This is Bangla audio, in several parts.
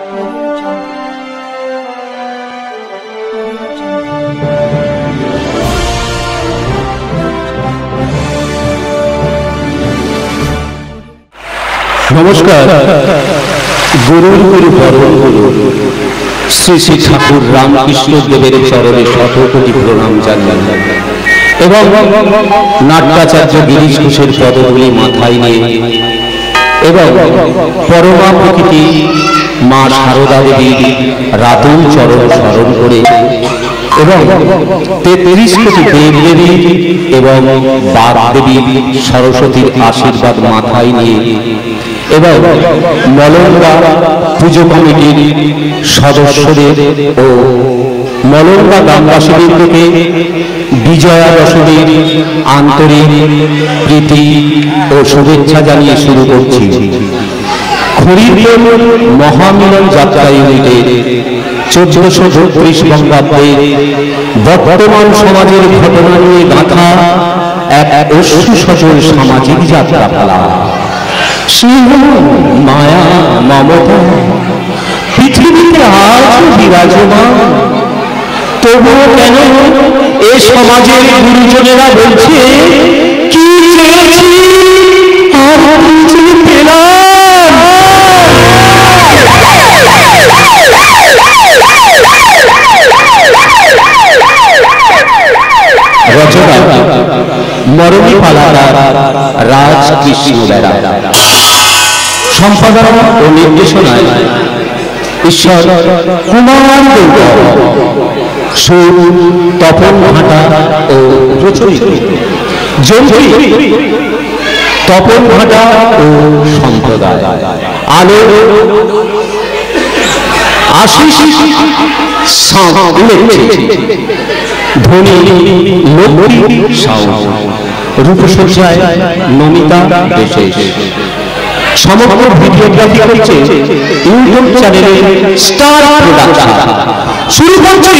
नमस्कार। गुरुर गुरु परम गुरु श्री श्री ठाकुर रामकृष्ण देवेर चरणे शत कोटि प्रणाम जानाई एवं नाट्याचार्य गिरीश घोषेर पदधूलि माथाय निये एवं परमा प्रकृति मा शारदा देवीर रातुल चरण स्मरण करे एवं 33 कोटि देव देवी एवं बाग देवी सरस्वतीर आशीर्वाद माथाय निये एवं मलंगा पुजो कमिटिर सदस्यदेर ओ मलंगा ग्रामबासीबृन्दके विजया दशमीर आंतरिक प्रीति और शुभेच्छा जानिए शुरू करছি। खड़ीरपुर महामिलन যাত্রা ইউনিটের 1432 বঙ্গাব্দে বর্তমান সমাজের ঘটনা নিয়ে গাঁথা এক অশ্রু সজল সামাজিক যাত্রাপালা। স্নেহ মায়া মমতা পৃথিবীতে আজ বিরাজমান, তবুও কেন এ সমাজের গুরুজনেরা বলছে কি চেয়েছি আর কিছু পেলাম। রচনা মরমী পালাকার রাজকৃষ্ণ বেরা, সম্পাদনা ও নির্দেশনায় ঈশ্বর কুমার গৌর, সুর তপন ভাটা ও প্রচলিত যন্ত্রী তপন ভাটা ও সম্প্রদায়, আলো আশিস ধ্বনি লক্ষ্মী সাউ, রূপসজ্জায় নমিতা বিশেষ। সমগ্র ভিডিওগ্রাফি করেছে ইউটিউব চ্যানেলে স্টার প্রোডাকশন। শুরু করছি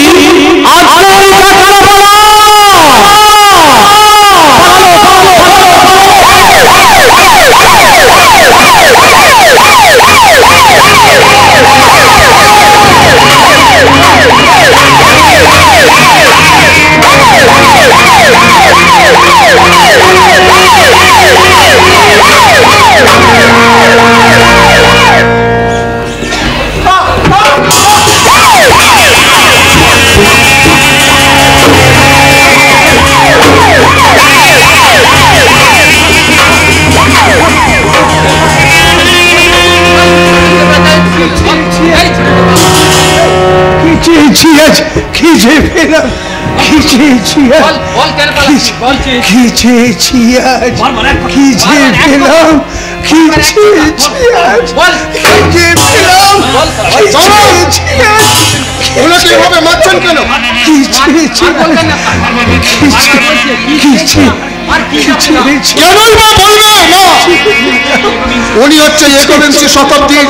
উনি হচ্ছে একবিংশ শতাব্দীর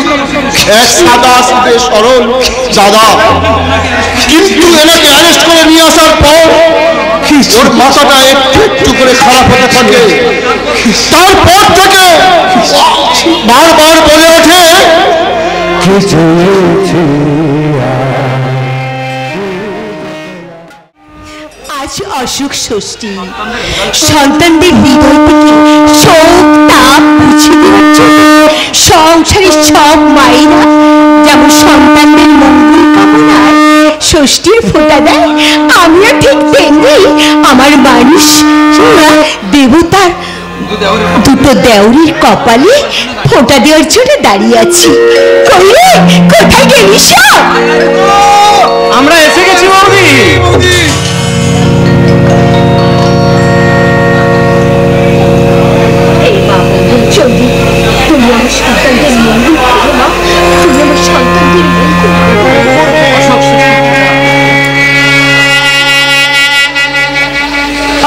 এক সাদা সিধে সরল দাদা, কিন্তু এনাকে অ্যারেস্ট করে নিয়ে আসার পর ওর মাথাটা একটু একটু করে খারাপ হতে থাকে। তারপর থেকে বারবার বলে ওঠে আজ অসুখ ষষ্ঠী, সন্তানদের হৃদয় থেকে শোক তাপ মুছে দেওয়ার জন্য সংসারের সব মায়েরা যেমন সন্তানদের মঙ্গল কামনায় ষষ্ঠীর ফোঁটা দেয়, আমিও ঠিক তেমনি আমার মানুষ দেবতার দুটো দেওরির কপালে ফোঁটা দেওয়ার জন্য দাঁড়িয়ে আছি। কইরে কোথায় গেলি সব? আমরা এসে গেছি বৌদি।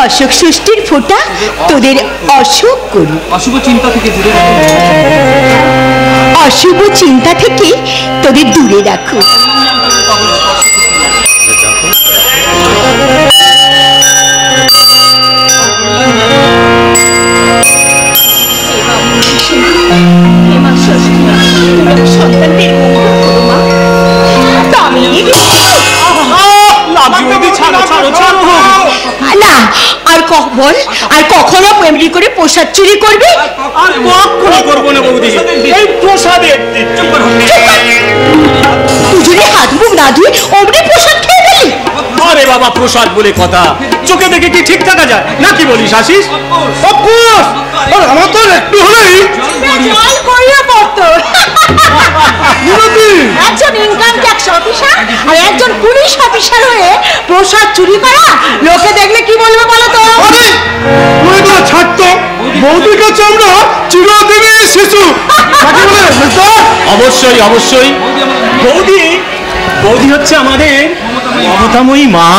অশোক ষষ্ঠীর ফোঁটা তোদের অশোক করু, অশুভ চিন্তা থেকে দূরে রাখো, অশুভ চিন্তা থেকে তোদের দূরে রাখো। সন্তানদের মঙ্গল করো মা। বল, আর কখনো এমনি করে প্রসাদ চুরি করবি? আর কখনো করবো না বৌদি। এই প্রসাদের দুজনে হাত মুখ না ধুয়ে অমনি প্রসাদ খেয়ে গেলি? আরে বাবা, প্রসাদ বলে কথা, চোখে দেখে কি ঠিক থাকা যায় নাকি বলিস আশিস? আমার তো একটু হলেই জল করিয়ে পড়তো। একজন ইনকাম ট্যাক্স অফিসার আর একজন পুলিশ অফিসার হয়ে প্রসাদ চুরি করা লোকে দেখলে কি বলবে বলো তো? ছাড়তো বৌদির কাছে আমরা চিরদিনই শিশু। অবশ্যই অবশ্যই, বৌদি বৌদি হচ্ছে আমাদের মমতাময়ী মা।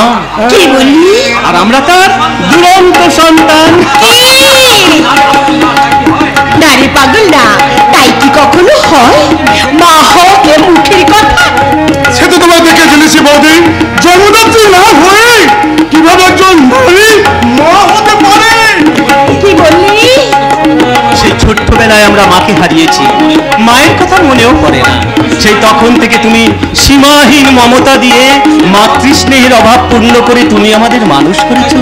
কি বললি? আর আমরা তার দুরন্ত সন্তান। না রে পাগল না, তাই কি কখনো হয়? মা হোক এ মুখের কথা। সে তো তোমায় দেখে ফেলেছি বৌদি, জন্মদাত্রী না হয়ে কিভাবে একজন নারী মা হতে পারে। কি বললি? সেই ছোট্টবেলায় আমরা মাকে হারিয়েছি, মায়ের কথা মনেও পড়ে না। সেই তখন থেকে তুমি সীমাহীন মমতা দিয়ে মাতৃস্নেহের অভাব পূর্ণ করে তুমি আমাদের মানুষ করেছো।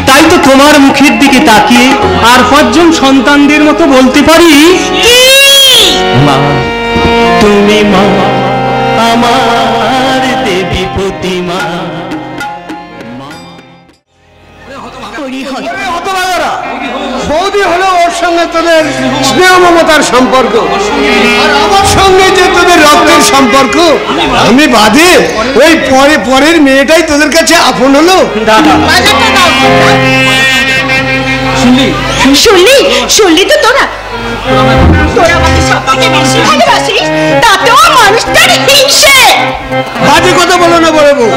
তাই তো তোমার মুখের দিকে তাকিয়ে আর 5 জন সন্তানদের মতো বলতে পারি, মা তুমি মা, আমার দেবী প্রতিমা। বৌদি হলো ওর সঙ্গে তোদের স্নেহ মমতার সম্পর্ক, আর আমার সঙ্গে যে তোদের রক্তের সম্পর্ক, আমি বাদে ওই পরের মেয়েটাই তোদের কাছে আপন হলো। শুনলি তো তোরা আমাকে সব থেকে বেশি ভালোবাসিস, তাতেও মানুষটার হিংসে। বাজে কথা বলো না বলে বউ,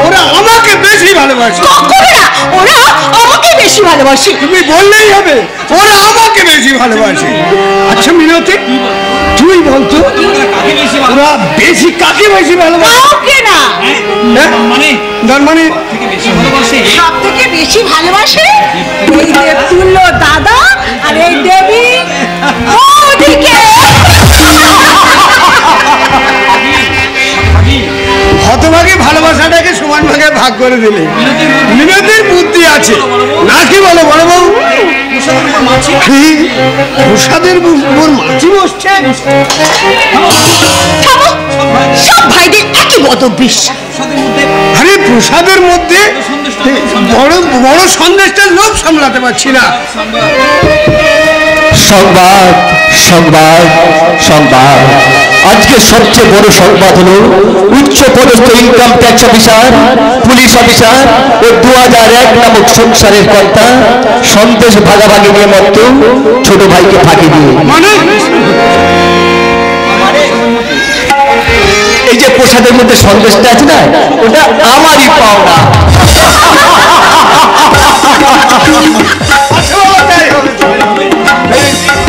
ওরা আমাকে বেশি ভালোবাসে। কখনো না, ওরা আমাকে বেশি ভালোবাসে। তুমি বললেই হবে ওরা আমাকে বেশি ভালোবাসে। আচ্ছা মিনতি, তুই বলতো ওরা বেশি কাকে বেশি ভালোবাসে? কাউকে না, তার মানে সব থেকে বেশি ভালোবাসে এই দেবতুল্য দাদা আর এই দেবী ওদিকে। হতভাগে ভালোবাসাটাকে সমান ভাগে ভাগ করে দিলে মিনতির বুদ্ধি আছে নাকি বলো বড় বউ? প্রসাদের মোর মাছি বসছে। সব ভাইদের একই বদভ্যাস। আরে প্রসাদের মধ্যে বড় বড় সন্দেশটা লোভ সামলাতে পারছি না। সংবাদ সংবাদ সংবাদ, আজকে সবচেয়ে বড় সংবাদ হলো উচ্চ পদস্থ income tax officer, police officer ও 2001 নামক সংসারের কর্তা সন্দেশ ভাগাভাগি নিয়ে মত ছোট ভাইকে ফাঁকি দিয়ে, মানে এই যে প্রসাদের মধ্যে সন্দেশটা আছে না, ওটা আমারই পাওনা।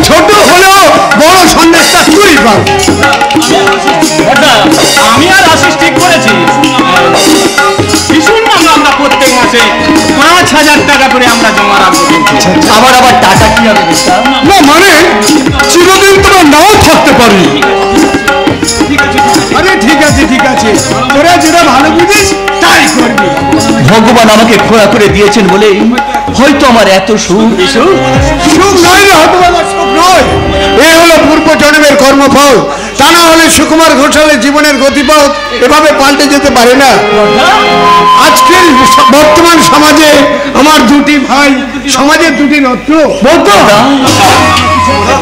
ছোট হলেও বড় সন্দেশটা তুই পাও। আমি আর আশিস ঠিক করেছি, ভীষণ আমরা প্রত্যেক মাসে 5,000 টাকা করে আমরা জমা রাখবো। আমার আবার টাকা কি হবে? না মানে চিরদিন তোরা নাও থাকতে পারি। আরে ঠিক আছে ঠিক আছে, তোরা যেটা ভালো বুঝিস তাই করবি। ভগবান আমাকে খোঁড়া করে দিয়েছেন বলে হয়তো আমার এত সুখ। সুখ নয় রে হতভাগা, সুখ নয়, এ হলো পূর্ব জন্মের কর্মফল। তা না হলে সুকুমার ঘোষালের জীবনের গতিপথ এভাবে পাল্টে যেতে পারে না। আজকের বর্তমান সমাজে আমার দুটি ভাই, সমাজের দুটি রত্ন।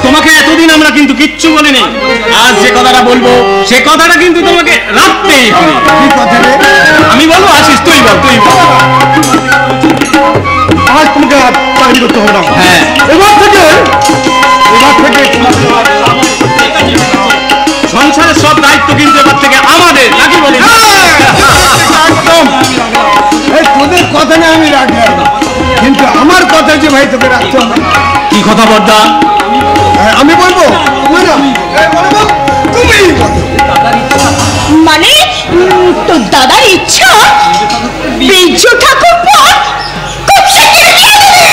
তোমাকে এতদিন আমরা কিন্তু কিচ্ছু বলিনি, আজ যে কথাটা বলবো সে কথাটা কিন্তু তোমাকে রাখতেই হবে। কি কথা রে? আমি বলবো আশিস তুই বল, তুই বল। আজ তোমাকে চাকরি করতে হবে না। হ্যাঁ, এবার থেকে সংসারের সব দায়িত্ব কিন্তু এবার থেকে আমাদের, নাকি বলি? একদম এই তোদের কথা না আমি রাখলাম, কিন্তু আমার কথা যে ভাই তোকে রাখতে হবে। কি কথা বড়দা? আমি বলবো তুমি না, তুমি মানে তোর দাদার ইচ্ছা বীর্য ঠাকুর পর খুব শিগগিরই বিয়ে দেবে।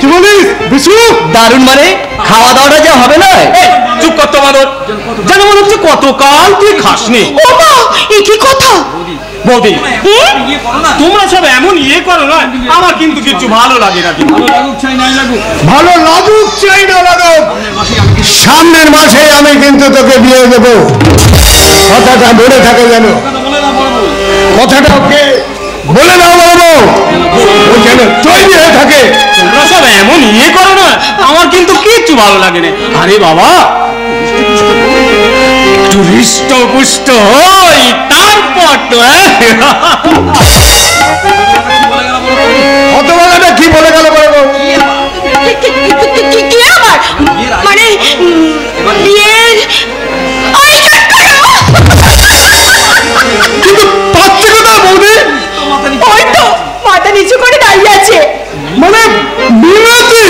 কি বলিস বিশু? দারুণ মানে খাওয়া দাওয়াটা যা হবে না। চুপ কর তো বাদর, যেন মনে হচ্ছে কতকাল তুই খাসনি। ও মা, এ কি কথা? বৌদি তোমরা সব এমন ইয়ে করো না, আমার কিন্তু কিছু ভালো লাগে না। ভালো লাগুক চাই না লাগুক, সামনের মাসে আমি কিন্তু তোকে বিয়ে দেবো। কথাটা মনে থাকে যেন, কথাটা ওকে বলে দাও বলবো, ও যেন তৈরি হয়ে থাকে। তোমরা সব এমন ইয়ে করো না, আমার কিন্তু কিচ্ছু ভালো লাগে না। আরে বাবা, একটু হৃষ্টপুষ্ট হই তারপর তো। অতবেলাটা কি বলে গেল বলবো? কি আবার মানে বিয়ের আয়োজন করো? কিন্তু পাচ্ছে কোথায় বৌদি? ওই তো মাথা নিচু করে দাঁড়িয়ে আছে। মানে মিনতি,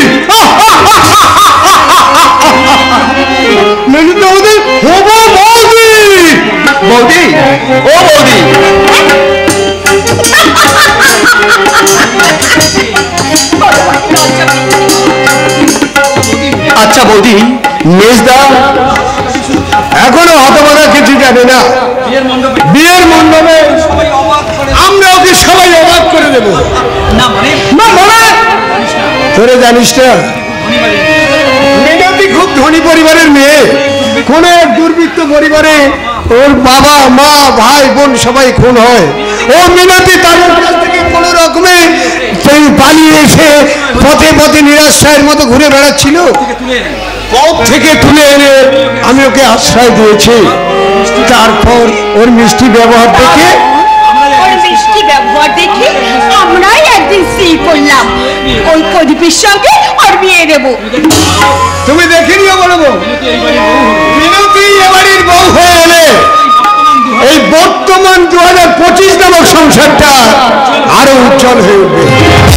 মিনতি বৌদি, হবো বৌদি। বৌদি, ও বৌদি, আচ্ছা বৌদি, মেজদা এখনো হতবাদা কিছু জানে না। বিয়ের মণ্ডপে আমরা ওকে সবাই অবাক করে দেবো। না মানে তোরে জানিস না, মিনতি খুব ধনী পরিবারের মেয়ে। কোন এক দুর্বৃত্ত পরিবারে ওর বাবা মা ভাই বোন সবাই খুন হয়। ও মিনতি তাদের কাছ থেকে কোন রকমে পালিয়ে এসে পথে পথে নিরাশ্রয়ের মতো ঘুরে বেড়াচ্ছিল। পথ থেকে তুলে এনে আমি ওকে আশ্রয় দিয়েছি। তারপর ওর মিষ্টি ব্যবহার দেখে আমরাই একদিন স্থির করলাম ওই প্রদীপের সঙ্গে ওর বিয়ে দেবো। তুমি দেখে নিও বলবো, মিনতি এবাড়ির বউ হয়ে এলে এই বর্তমান 2025 নামক সংসারটা আরো উজ্জ্বল হয়ে উঠবে।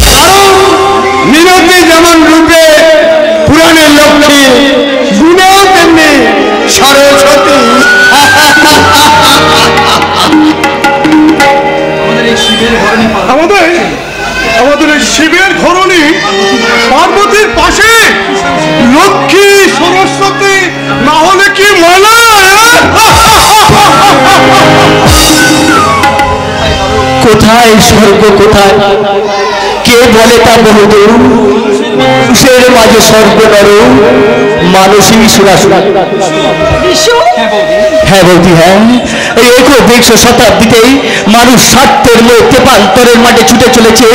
কারণ মিনতি যেমন রূপে পুরাণের লক্ষ্মী, গুণেও তেমনি সরস্বতী। আমাদের এই শিবের ধরনী পার্বতীর পাশে লক্ষ্মী সরস্বতী না হলে কি মনে? কোথায় স্বর্গ কোথায় কে বলে তা বহুদূর, সে মাঝে স্বর্গ নর মানসী সুরাসুরা। হ্যাঁ বৌদি, হ্যাঁ, এই একবিংশ শতাব্দীতেই মানুষ স্বার্থের লোক তেপান্তরের মাঠে ছুটে চলেছে,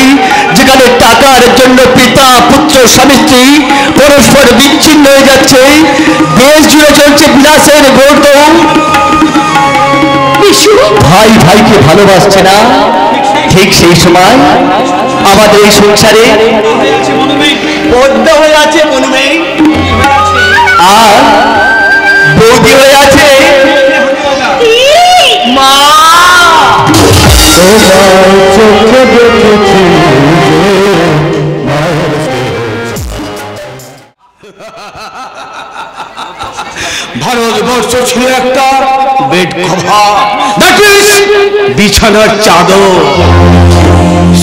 যেখানে টাকার জন্য পিতা পুত্র স্বামী স্ত্রী পরস্পর বিচ্ছিন্ন হয়ে যাচ্ছে। দেশ জুড়ে চলছে বিলাসের গৌরদম, ভাই ভাইকে ভালোবাসছে না। ঠিক সেই সময় আমাদের এই সংসারে পদ্মা হয়ে আছে মনুমেই, আর বৌদি হয়ে আছে মা। চোখে দেখেছি ভারতবর্ষ ছিল একটা বেড কভার, বিছানার চাদর।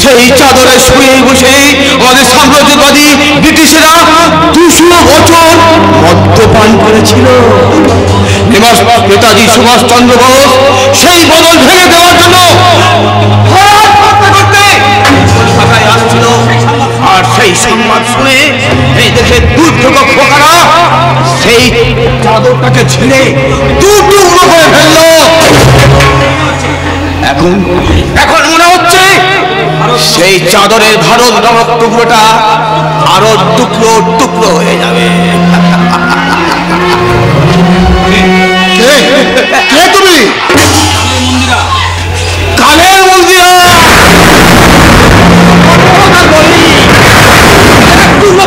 সেই চাদরে শুয়ে বসে আমাদের সাম্রাজ্যবাদী ব্রিটিশরা 200 বছর মদ্যপান করেছিল। নেতাজি সুভাষচন্দ্র বোস সেই বদল ভেঙে দেওয়ার জন্য আসছিল, আর সেই সংবাদ শুনে এই দেশের দুর্যোগ খোকারা সেই চাদরটাকে ছিঁড়ে টুকরো করে ফেললো। এখন মনে হচ্ছে সেই চাদরের ভারত নামক টুকরোটা আরো টুকরো টুকরো হয়ে যাবে। কে তুমি? কালের মন্দিরা,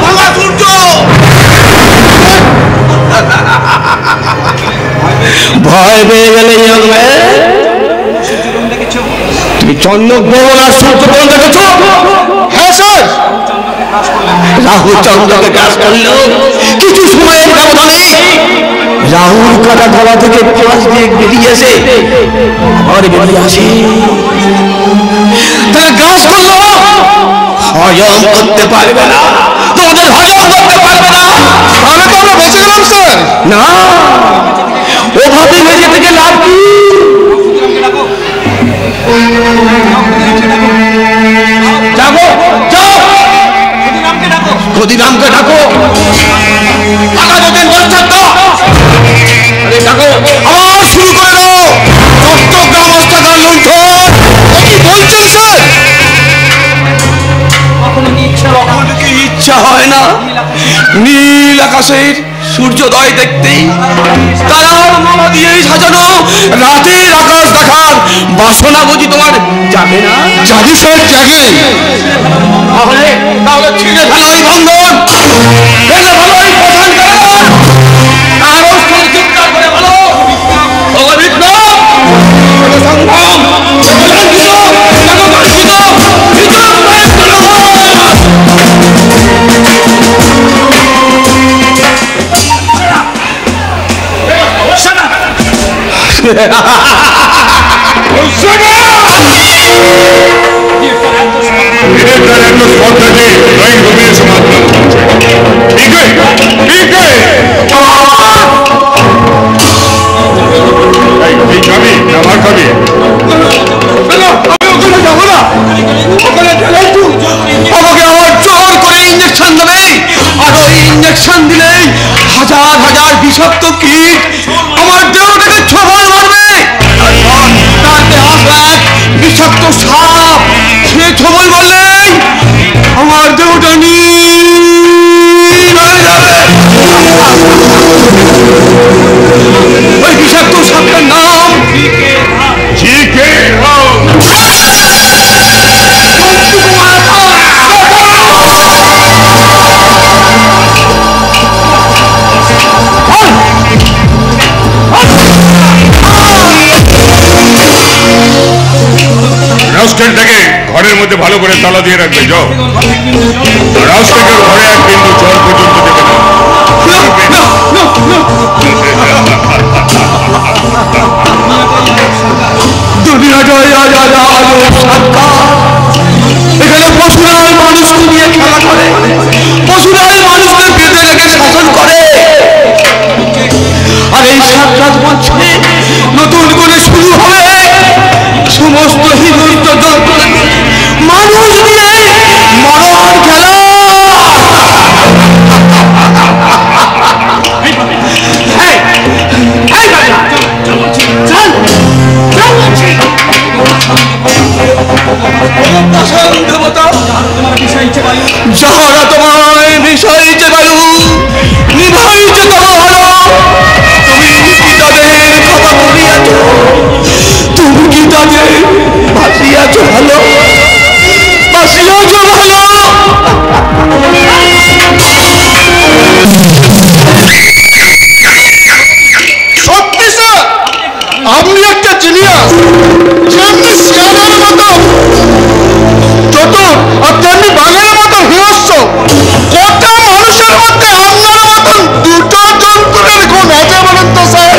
ভাঙা সূর্য। ভয় পেয়ে গেলে তুমি চন্দ্র গ্রহণ আর সূর্য গ্রহণ দেখেছো? হ্যাঁ স্যার। রাহু চন্দ্রকে গ্রাস করলো, কিছু সময়ের ব্যবধানে রাহুর কাটা গলা থেকে পাঁচ দিয়ে বেরিয়ে এসে আবার বেরিয়ে আসে। তারা গ্রাস করলো, হজম করতে পারবে না, তোমাদের হজম করতে পারবে না। তাহলে তো আমরা বেঁচে গেলাম স্যার। না, ওভাবে বেঁচে থেকে লাভ কি? যাবো যাও ক্ষুদিরামকে ডাকো টাকা দেবেন বলছেন তো আরে ডাকো আবার শুরু করে দাও চট্টগ্রাম অস্ত্রাগার লুণ্ঠন কি বলছেন স্যার কখনো কি ইচ্ছা হয় না নীল আকাশের সূর্যোদয় দেখতে তারার মালা দিয়েই সাজানো রাতের আকাশ দেখার বাসনা বুঝি তোমার জাগে না? জাগে স্যার জাগে। তাহলে তাহলে ছিঁড়ে ফেলো এই বন্ধন, ফেলে ফেলো এই প্রধান কারাগার, আর অস্ত্র চিৎকার করে বলো ওগো বিপ্লব, ওগো সংগ্রাম, ওগো লাঞ্ছিত, ওগো বঞ্চিত, বিপ্লব প্রয়াস করো। ইঞ্জেকশন দিলেই হাজার হাজার বিষাক্ত কীট আমার দেহটাকে ছোবল মারবে। তাতে আসবে এক বিষাক্ত সাপ, সে ছোবল মারলেই আমার দেহটা নীল হয়ে যাবে। ওই বিষাক্ত সাপটার নাম রাউস্টেনটাকে ঘরের মধ্যে ভালো করে তালা দিয়ে রাখবে। যাও, রাউস্টেনের ঘরে এক বিন্দু জল পর্যন্ত দেবে না। দুনিয়া জয় এখানে পশুরাই মানুষকে নিয়ে খেলা করে, পশুরাই মানুষকে বেঁধে রেখে শাসন করে। আর এই সাক্ষাৎ মঞ্চে নতুন করে শুরু হবে সমস্ত হিন্দুত্ব মানুষ নিয়ে মরণ খেলা। যাহারা তোমায় বিষয়ছে বায়ু, নিভাইছে তোমার ভালো, তুমি কি তাদের কথা বলিয়াছ? তুমি কি তাদের বাঁচিয়াছ ভালো, বাঁচিয়াছ ভালো? সত্যি স্যার, আপনি একটা জিনিয়াস, যেমনি শিয়ালের মতো চতুর আর তেমনি বাঘের মতো হিংস্র। কত মানুষের মধ্যে আপনার মতন দুটো জন্তুরের গুণ আছে বলেন তো স্যার?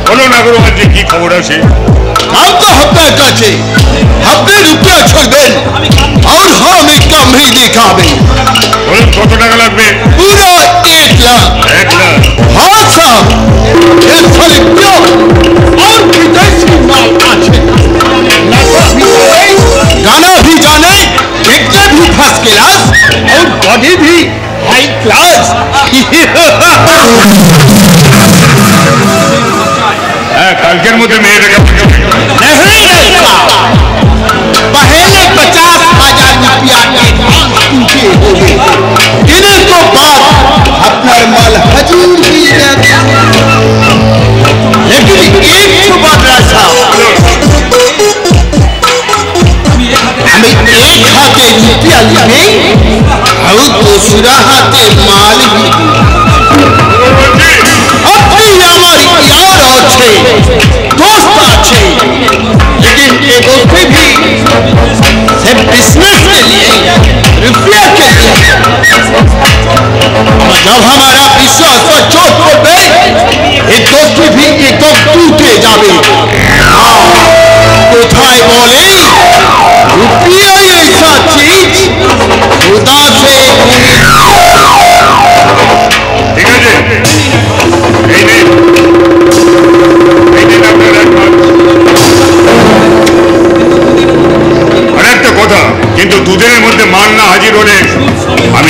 বলো না গো, আজকে কি খবর আছে? কাল তো আপনার কাছে আপনি রুপিয়া ছড়বেন আর हम एक कम ही दिखावे। বলুন কত টাকা লাগবে? पूरा 1 लाख। 1 लाख? हाँ साहब, ये फल प्योर और विदेशी माल আছে। गाना भी जाने, देखते भी फर्स्ट क्लास और बॉडी भी हाई क्लास। হ্যাঁ, কালকের মধ্যে মেয়েটাকে नहीं ऐसा, पहले 50,000 रुपया पूछे होंगे, दिनों को बाद अपना माल हजूर की जाता। लेकिन एक बात रहा, हमें एक हाथे रुपया लिखे और दूसरा हाथे माल भी। अपनी हमारी यार अच्छे दोस्त अच्छे, लेकिन ये दोस्ती भी सिर्फ बिजनेस के लिए, रुपया के लिए। जब हमारा विश्वास पर चोट पड़े, ये दोस्ती भी एकदम टूटे जावे। कोथा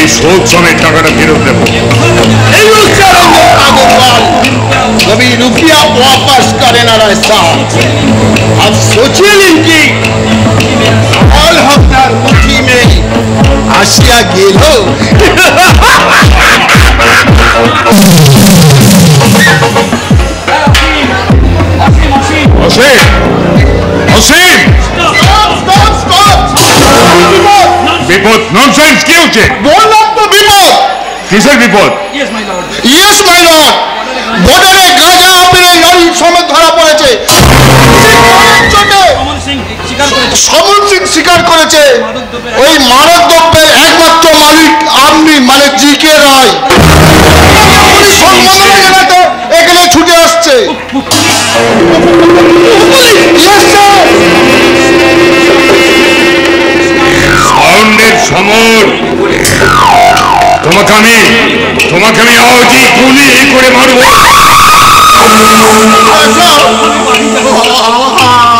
আমি শোধ সমেত টাকাটা ফেরত দেবো। नहीं उसका रंग गोपाल कभी रुपया वापस करे ना रहता। अब सोचिए इनकी ऑल हफ्तार मुट्ठी में आशिया गेलो। অসীম, অসীম, বিপদ ননসেন্স কি হচ্ছে? বললাম তো বিপদ। কিসের বিপদ? ইয়েস মাই লর্ড, বর্ডারে গাঁজা আপিরে লরি সমেত ধরা পড়েছে। সমন সিং স্বীকার করেছে ওই মাদক দ্রব্যের একমাত্র মালিক আপনি, মানে জিকে রায়। এখানে ছুটে আসছে। সাউন্ডের সমর, তোমাকে আমি আজই গুলি করে মারবো।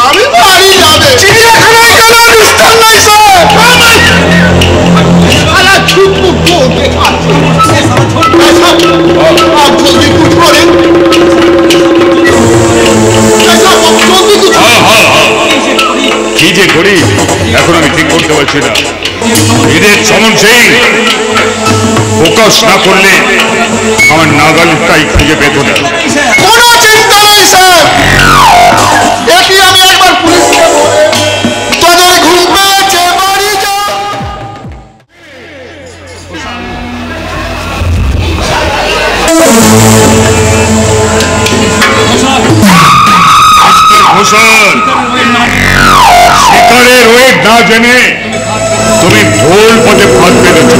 আমি বাড়ি যাবে। চিড়িয়াখানায় কেন নিস্তার নাই স্যার? আলা চুপ করতে আছে। आप जल्दी कुछ करें। কি যে করি এখন আমি ঠিক করতে পারছি না। এদের সমন সিং ফোকাস না করলে আমার নাগালটাই খুঁজে পেত না। কোনো চিন্তা নেই স্যার, এটি আমি একবার পুলিশকে বলে তোদের ঘুম পেয়েছে, বাড়ি যা। ঘোষাল, শিকারের ওয়েট না জেনে তুমি ভুল পথে ফাঁদ পেরেছ।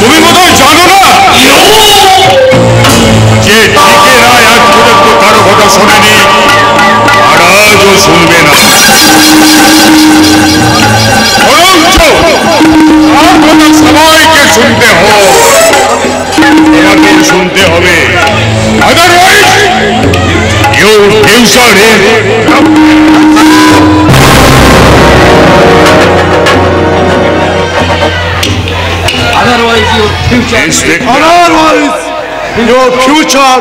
তুমি বোধহয় জানো না যে জিকে রায় আজ পর্যন্ত কারো কথা শোনেনি, আর আজও শুনবে না। বরঞ্চ তার কথা সবাইকে শুনতে হবে, তোমাকেও শুনতে হবে। Otherwise you future is Your future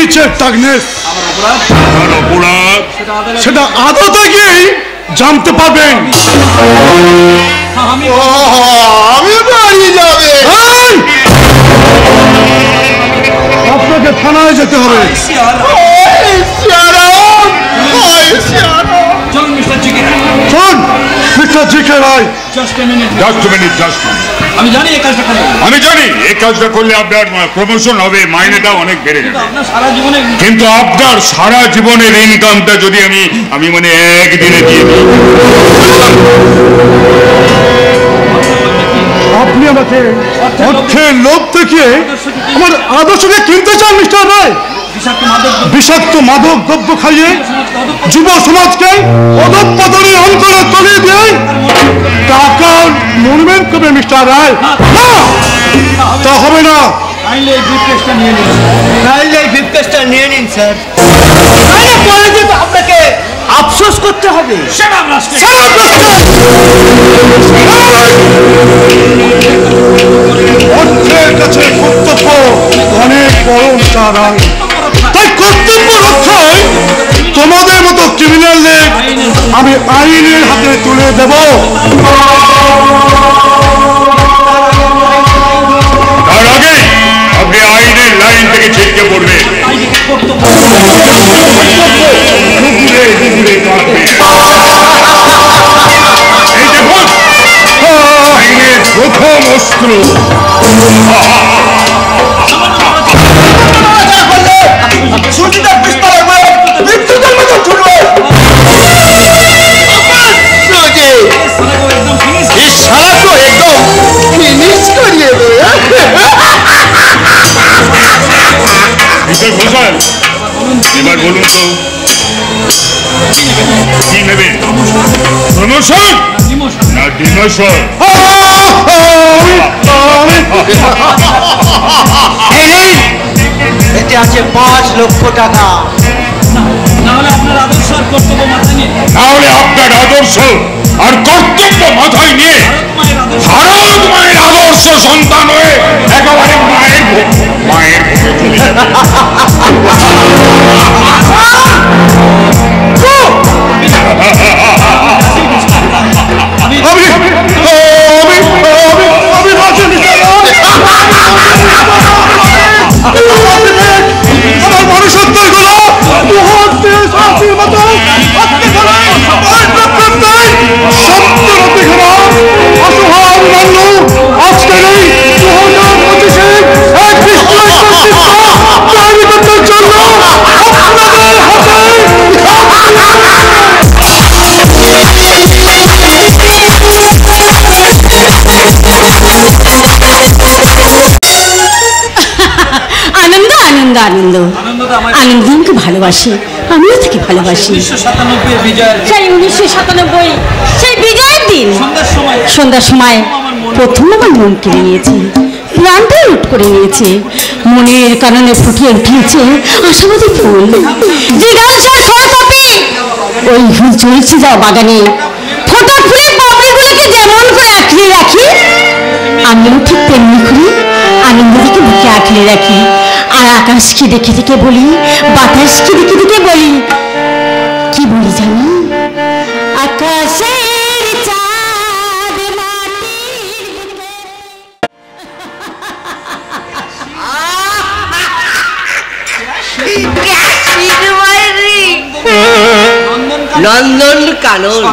is a darkness. অপরাধ। সেটা আদতে গিয়েই জানতে পারবেন। আমি বাড়ি যাবে। আপনাকে থানায় যেতে হবে। শোন মিস্টার জিকে রায়, আমি জানি এই কাজটা করলে আমি জানি এই কাজটা করলে আপনার প্রমোশন হবে, মাইনেটা অনেক বেড়ে যাবে, আপনার সারা জীবনে কিন্তু আপনার সারা জীবনের ইনকামটা যদি আমি মানে একদিনে দিয়ে দিই। আপনি আমাকে অর্থের লোভ দেখিয়ে আমার আদর্শকে কিনতে চান মিস্টার রায়? বিষাক্ত মাদক দ্রব্য খাইয়ে যুব সমাজকে অধঃপতনের অন্তরে তলিয়ে দিয়ে টাকার মনুমেন্ট করবে মিস্টার রায়? না, তা হবে না। কাইন্ডলি এই ব্রিফকেসটা নিয়ে নিন। তাহলে এই ব্রিফকেসটা নিয়ে নিন স্যার। তাহলে পরে যে আপনাকে আফসোস করতে হবে। Shut up, rascal! অর্থের কাছে কর্তব্য অনেক বড় মিস্টার রায়, তাই কর্তব্য রক্ষায় তোমাদের মতো ক্রিমিনালদের আমি আইনের হাতে তুলে দেব। তার আগে আপনি আইনের লাইন থেকে ছিটকে পড়বে। এই দেখুন আইনের প্রথম অস্ত্র। ঘোষাল, এবার বলুন তো কি নেবে, প্রমোশন না ডিমোশন? এতে আছে 5 লক্ষ টাকা। না হলে আপনারা আদর্শ আর কর্তব্য মাথায় নিয়ে তাহলে আপনার আদর্শ আর কর্তব্য মাথায় নিয়ে মায়ের আদর্শ ভারত মায়ের আদর্শ সন্তান হয়ে একেবারে মায়ের ভোগে চলে যাবে। আমার মনুষ্যত্বের গুলো আনন্দ আনন্দ আনন্দ আনন্দটা আমার আনন্দ আমাকে ভালোবাসে, আমিও তাকে ভালোবাসি। 1997 বিজয়ের সেই 1997 সেই বিজয়ের দিন সন্ধ্যার সময় সন্ধ্যার সময় প্রথম আমার মন কেড়ে নিয়েছে, প্রাণটা লুট করে নিয়েছে। মনের কারণে ফুটিয়ে উঠিয়েছে আশাবাদী ফুল, জিজ্ঞাসার খড়পাপি ওই ফুল চলছে যাও বাগানে। ফোটা ফুলের পাপড়িগুলোকে যেমন করে আঁকড়ে রাখি, আমিও ঠিক তেমনি করে আনন্দকে বুকে আঁকড়ে রাখি। আর আকাশকে দেখে দেখে বলি, বাতাসকে দেখে দেখে বলি, কি বলি জানি, আকাশের চাঁদ মাটির বুকে। নন্দন কানন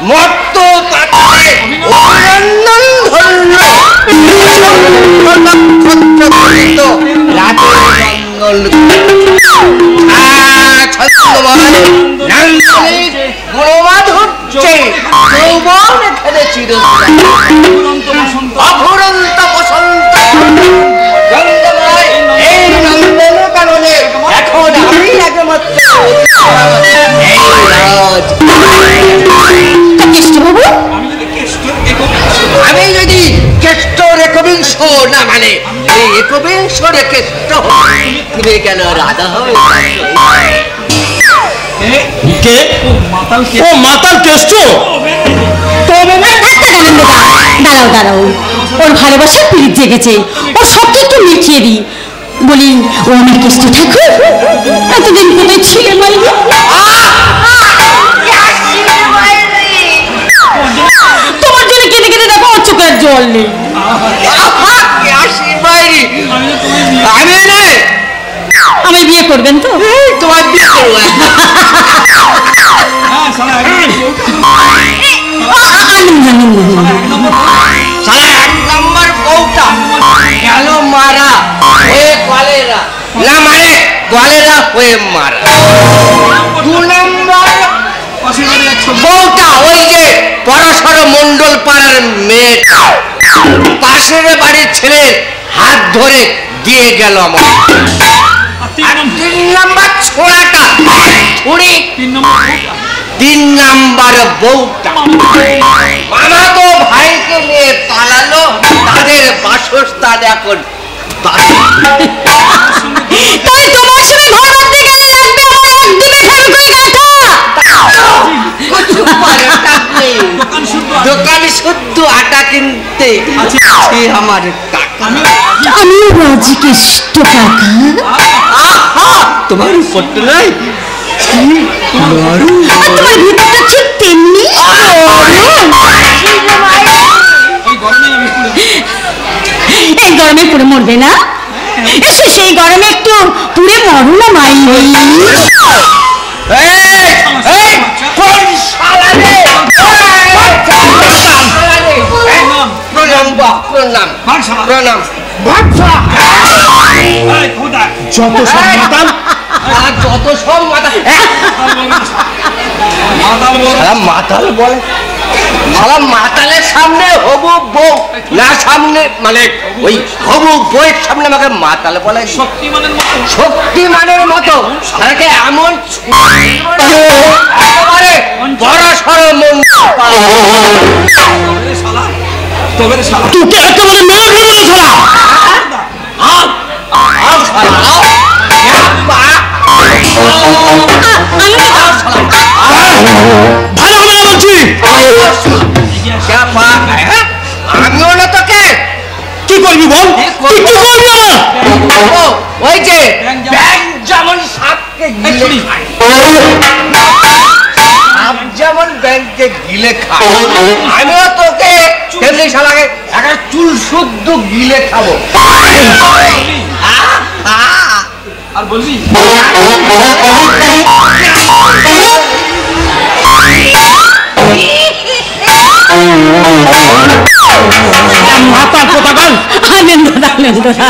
মত্ত অভিনন্দন ধন্য অফুরন্ত বসন্ত এই নন্দন কাননে এখন আমি একমাত্র আমি যদি কেষ্ট একবিংশ না মানে এই একবিংশ কেষ্ট তুমি কেন রাধা হবে? কে ও মাতাল কেষ্ট? দাঁড়াও দাঁড়াও, ওর ভালোবাসার পিড়িত জেগেছে, ওর সবকে একটু মিটিয়ে দিই। বলি ও আমার কেষ্ট ঠাকুর, এতদিন কোথায় ছিলে মাইলি? তোমার জন্য কেঁদে কেঁদে দেখো ওর চোখের জল নেই। আমি বিয়ে করবেন তো? তোমার বিয়ে করবো। এক নম্বর বউটা গেল মারা হয়ে কলেরা না মানে কলেরা হয়ে মারা। দু নম্বর বউটা ওই যে পরাশর মন্ডল পাড়ার মেয়েটা পাশের বাড়ির ছেলের হাত ধরে দিয়ে গেল আমার। তিন নম্বর ছোড়াটা ছুরি। তিন নম্বর বউটা মামা তো ভাইকে নিয়ে পালালো, তাদের বাসস্থান এখন তাই তোমার সঙ্গে ঘর বাঁধতে গেলে লাগবে আমার একদিনে খড়কুই কাঁথা। দোকানে শুদ্ধ আটা কিনতে আছে আমার টাকা। আমিও রাজি কেষ্ট কাকা। তোমার উপরটা নাই, তোমার ভিতরটা ঠিক তেমনি। এই গরমে পুড়ে মরবে না? এসো সেই গরমে একটু পুড়ে মরো না মাই। যত সব মাতাল বলে মাতালের সামনে হবু বউ না, সামনে মানে ওই হবু বউয়ের সামনে আমাকে মাতাল বলে। শক্তিমানের মতো তাকে এমন একেবারে বড় সড় মন তোকে একেবারে মেরে ফেলবো ছাড়া। তুই কি করবি আমার? ওই যে ব্যাং যেমন সাপকে গিলে খায়, সাপ যেমন ব্যাংকে গিলে খায়, আমিও তোকে তেমনি শালাকে একটা চুল শুদ্ধ গিলে খাবো। আর বলবি মাতার কোথাকার আনন্দদা আনন্দদা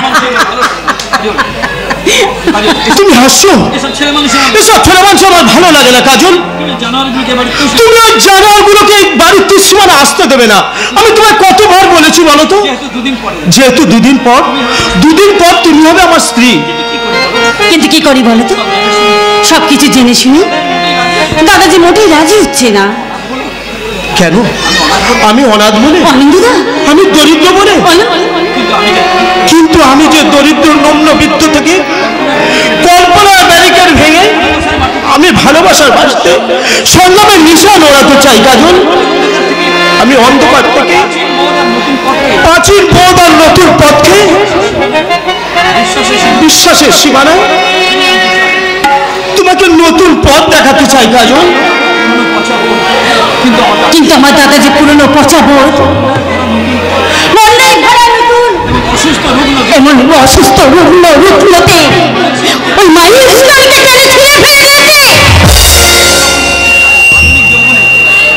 তুমি হাসছো? এসব ছেলে মানুষ এসব ছেলে মানুষ আমার ভালো লাগে না কাজল। তুমি জানোয়ারগুলোকে বাড়িতে তুমি ওই জানোয়ারগুলোকে বাড়ির তুচ্ছমানে আসতে দেবে না। আমি তোমায় কতবার বলেছি বলো তো? যেহেতু দুদিন পর তুমি হবে আমার স্ত্রী। কিন্তু কি করি বলো তো, সবকিছু জেনে শুনি দাদাজি মোটেই রাজি হচ্ছে না। কেন? আমি অনাথ বলে? আনন্দদা আমি দরিদ্র বলে? কিন্তু আমি যে দরিদ্র নম্রবিত্ত থেকে কল্পনার ব্যারিকেড ভেঙে আমি ভালোবাসার বাসতে সংগ্রামের নিশান ওড়াতে চাই কাজল। আমি অন্ধকার থেকে প্রাচীন পথ আর নতুন পথকে বিশ্বাসের সীমানায় তোমাকে নতুন পথ দেখাতে চাই কাজল। কিন্তু আমার দাদাজি পুরনো পচা বোধ এমন অসুস্থ রুগ্ন রূপলতে ওই মায়ের স্নানকে টেনে ছিঁড়ে ফেলে দিয়েছে।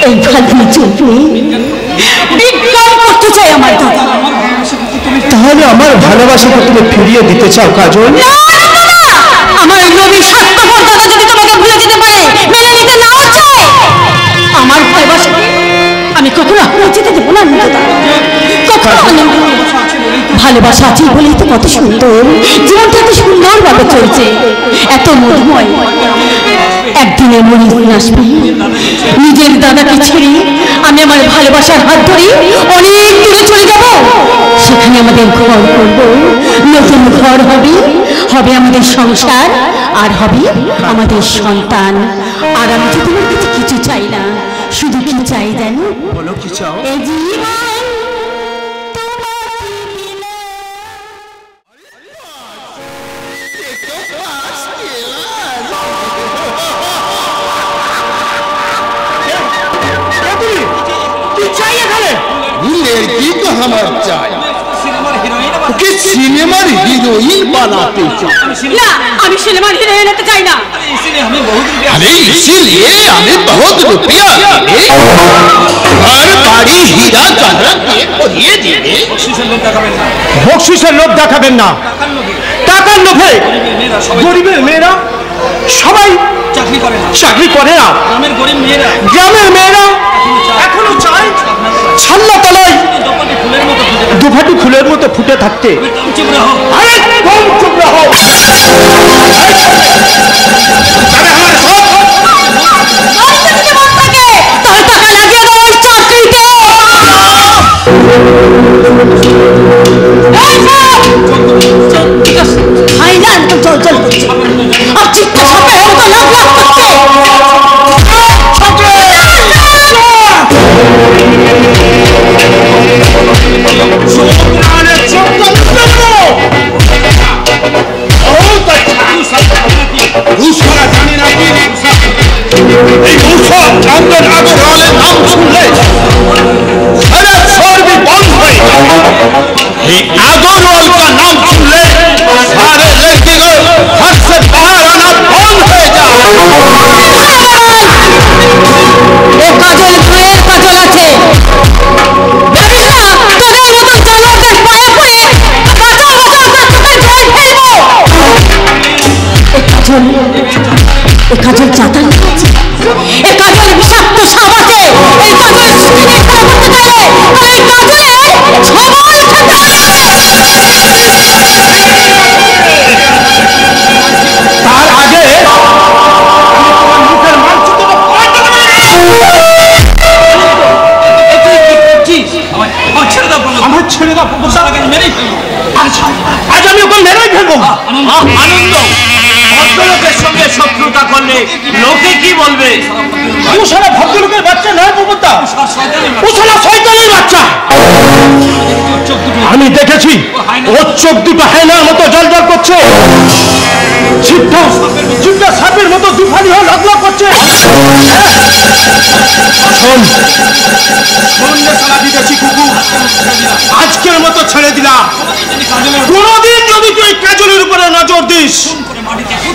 এই ফালতু চলবে বিজ্ঞান করতে চাই আমার দাদা। তাহলে আমার ভালোবাসাকে তুমি ফিরিয়ে দিতে চাও কাজল? না, আমার নবী স্বার্থপর দাদা যদি তোমাকে ভুলে যেতে পারে, মেনে নিতে নাও চায়, আমার ভালোবাসাকে আমি কখনো হারিয়ে যেতে দেবো না দাদা, কখনো। ভালোবাসা আছে বলেই তো কত সুন্দর জীবনটা, এত সুন্দরভাবে চলছে, এত মধুময়। একদিনে মনে আসবে নিজের দাদাকে ছেড়ে আমি আমার ভালোবাসার হাত ধরে অনেক দূরে চলে যাব। সেখানে আমাদের ঘর করব, নতুন ঘর হবে, হবে আমাদের সংসার, আর হবে আমাদের সন্তান। আর আমি তো তোমার কাছে কিছু চাই না, শুধু কি চাই জানো? বলো কি চাও? এই জীবন लड़की को हमार चाय कि सिनेमार हीरोइन बनाते चाय। না, আমি সিনেমার হিরোইন হতে চাই না। अरे इसीलिए हमें बहुत रुपया देंगे, घर बाड़ी हीरा जवाहरात দিয়ে দিবে। বকশিসের লোভ দেখাবেন না, টাকার লোভে গরিবের মেয়েরা সবাই চাকরি করে না। গ্রামের মেয়েরা এখনো চায় ছান্না তলায় দুভাটি ফুলের মতো ফুটে থাকতে। আরে কম চুপ রহো। आगरवाल का नाम सुन ले, सारे लड़के को घर से बाहर आना बंद हो जाए। ও কাজল মায়ের কাজল আছে, ভাবিস না তোদের মতো জানোয়ারদের পায়ে পড়ে বাঁচাও বাঁচাও করে তোকে জল ফেলবো। এ কাজল চাতাল আছে, এ কাজল বিষাক্ত সাপ আছে, এই কাজল স্ত্রীকে খারাপ করতে চাইলে তাহলে এই কাজলে সবাই খেতে হবে। তার আগে আমার ছেড়ে দাও, আজ আমি ওকে মেরেই ফেলবো। আনন্দ ভদ্রলোকের সঙ্গে শত্রুতা করলে লোকে কি বলবে? ও সারা ভদ্রলোকের বাচ্চা নয় পুকুরদা, ও সারা শয়তানের বাচ্চা। আমি দেখেছি ওর চোখ দুটো হায়নার মতো জল জল করছে, জিভটা সাপের মতো দুফালি হয়ে লকলক করছে। আজকের মতো ছেড়ে দিলাম, কোনদিন যদি তুই কাজলের উপরে নজর দিস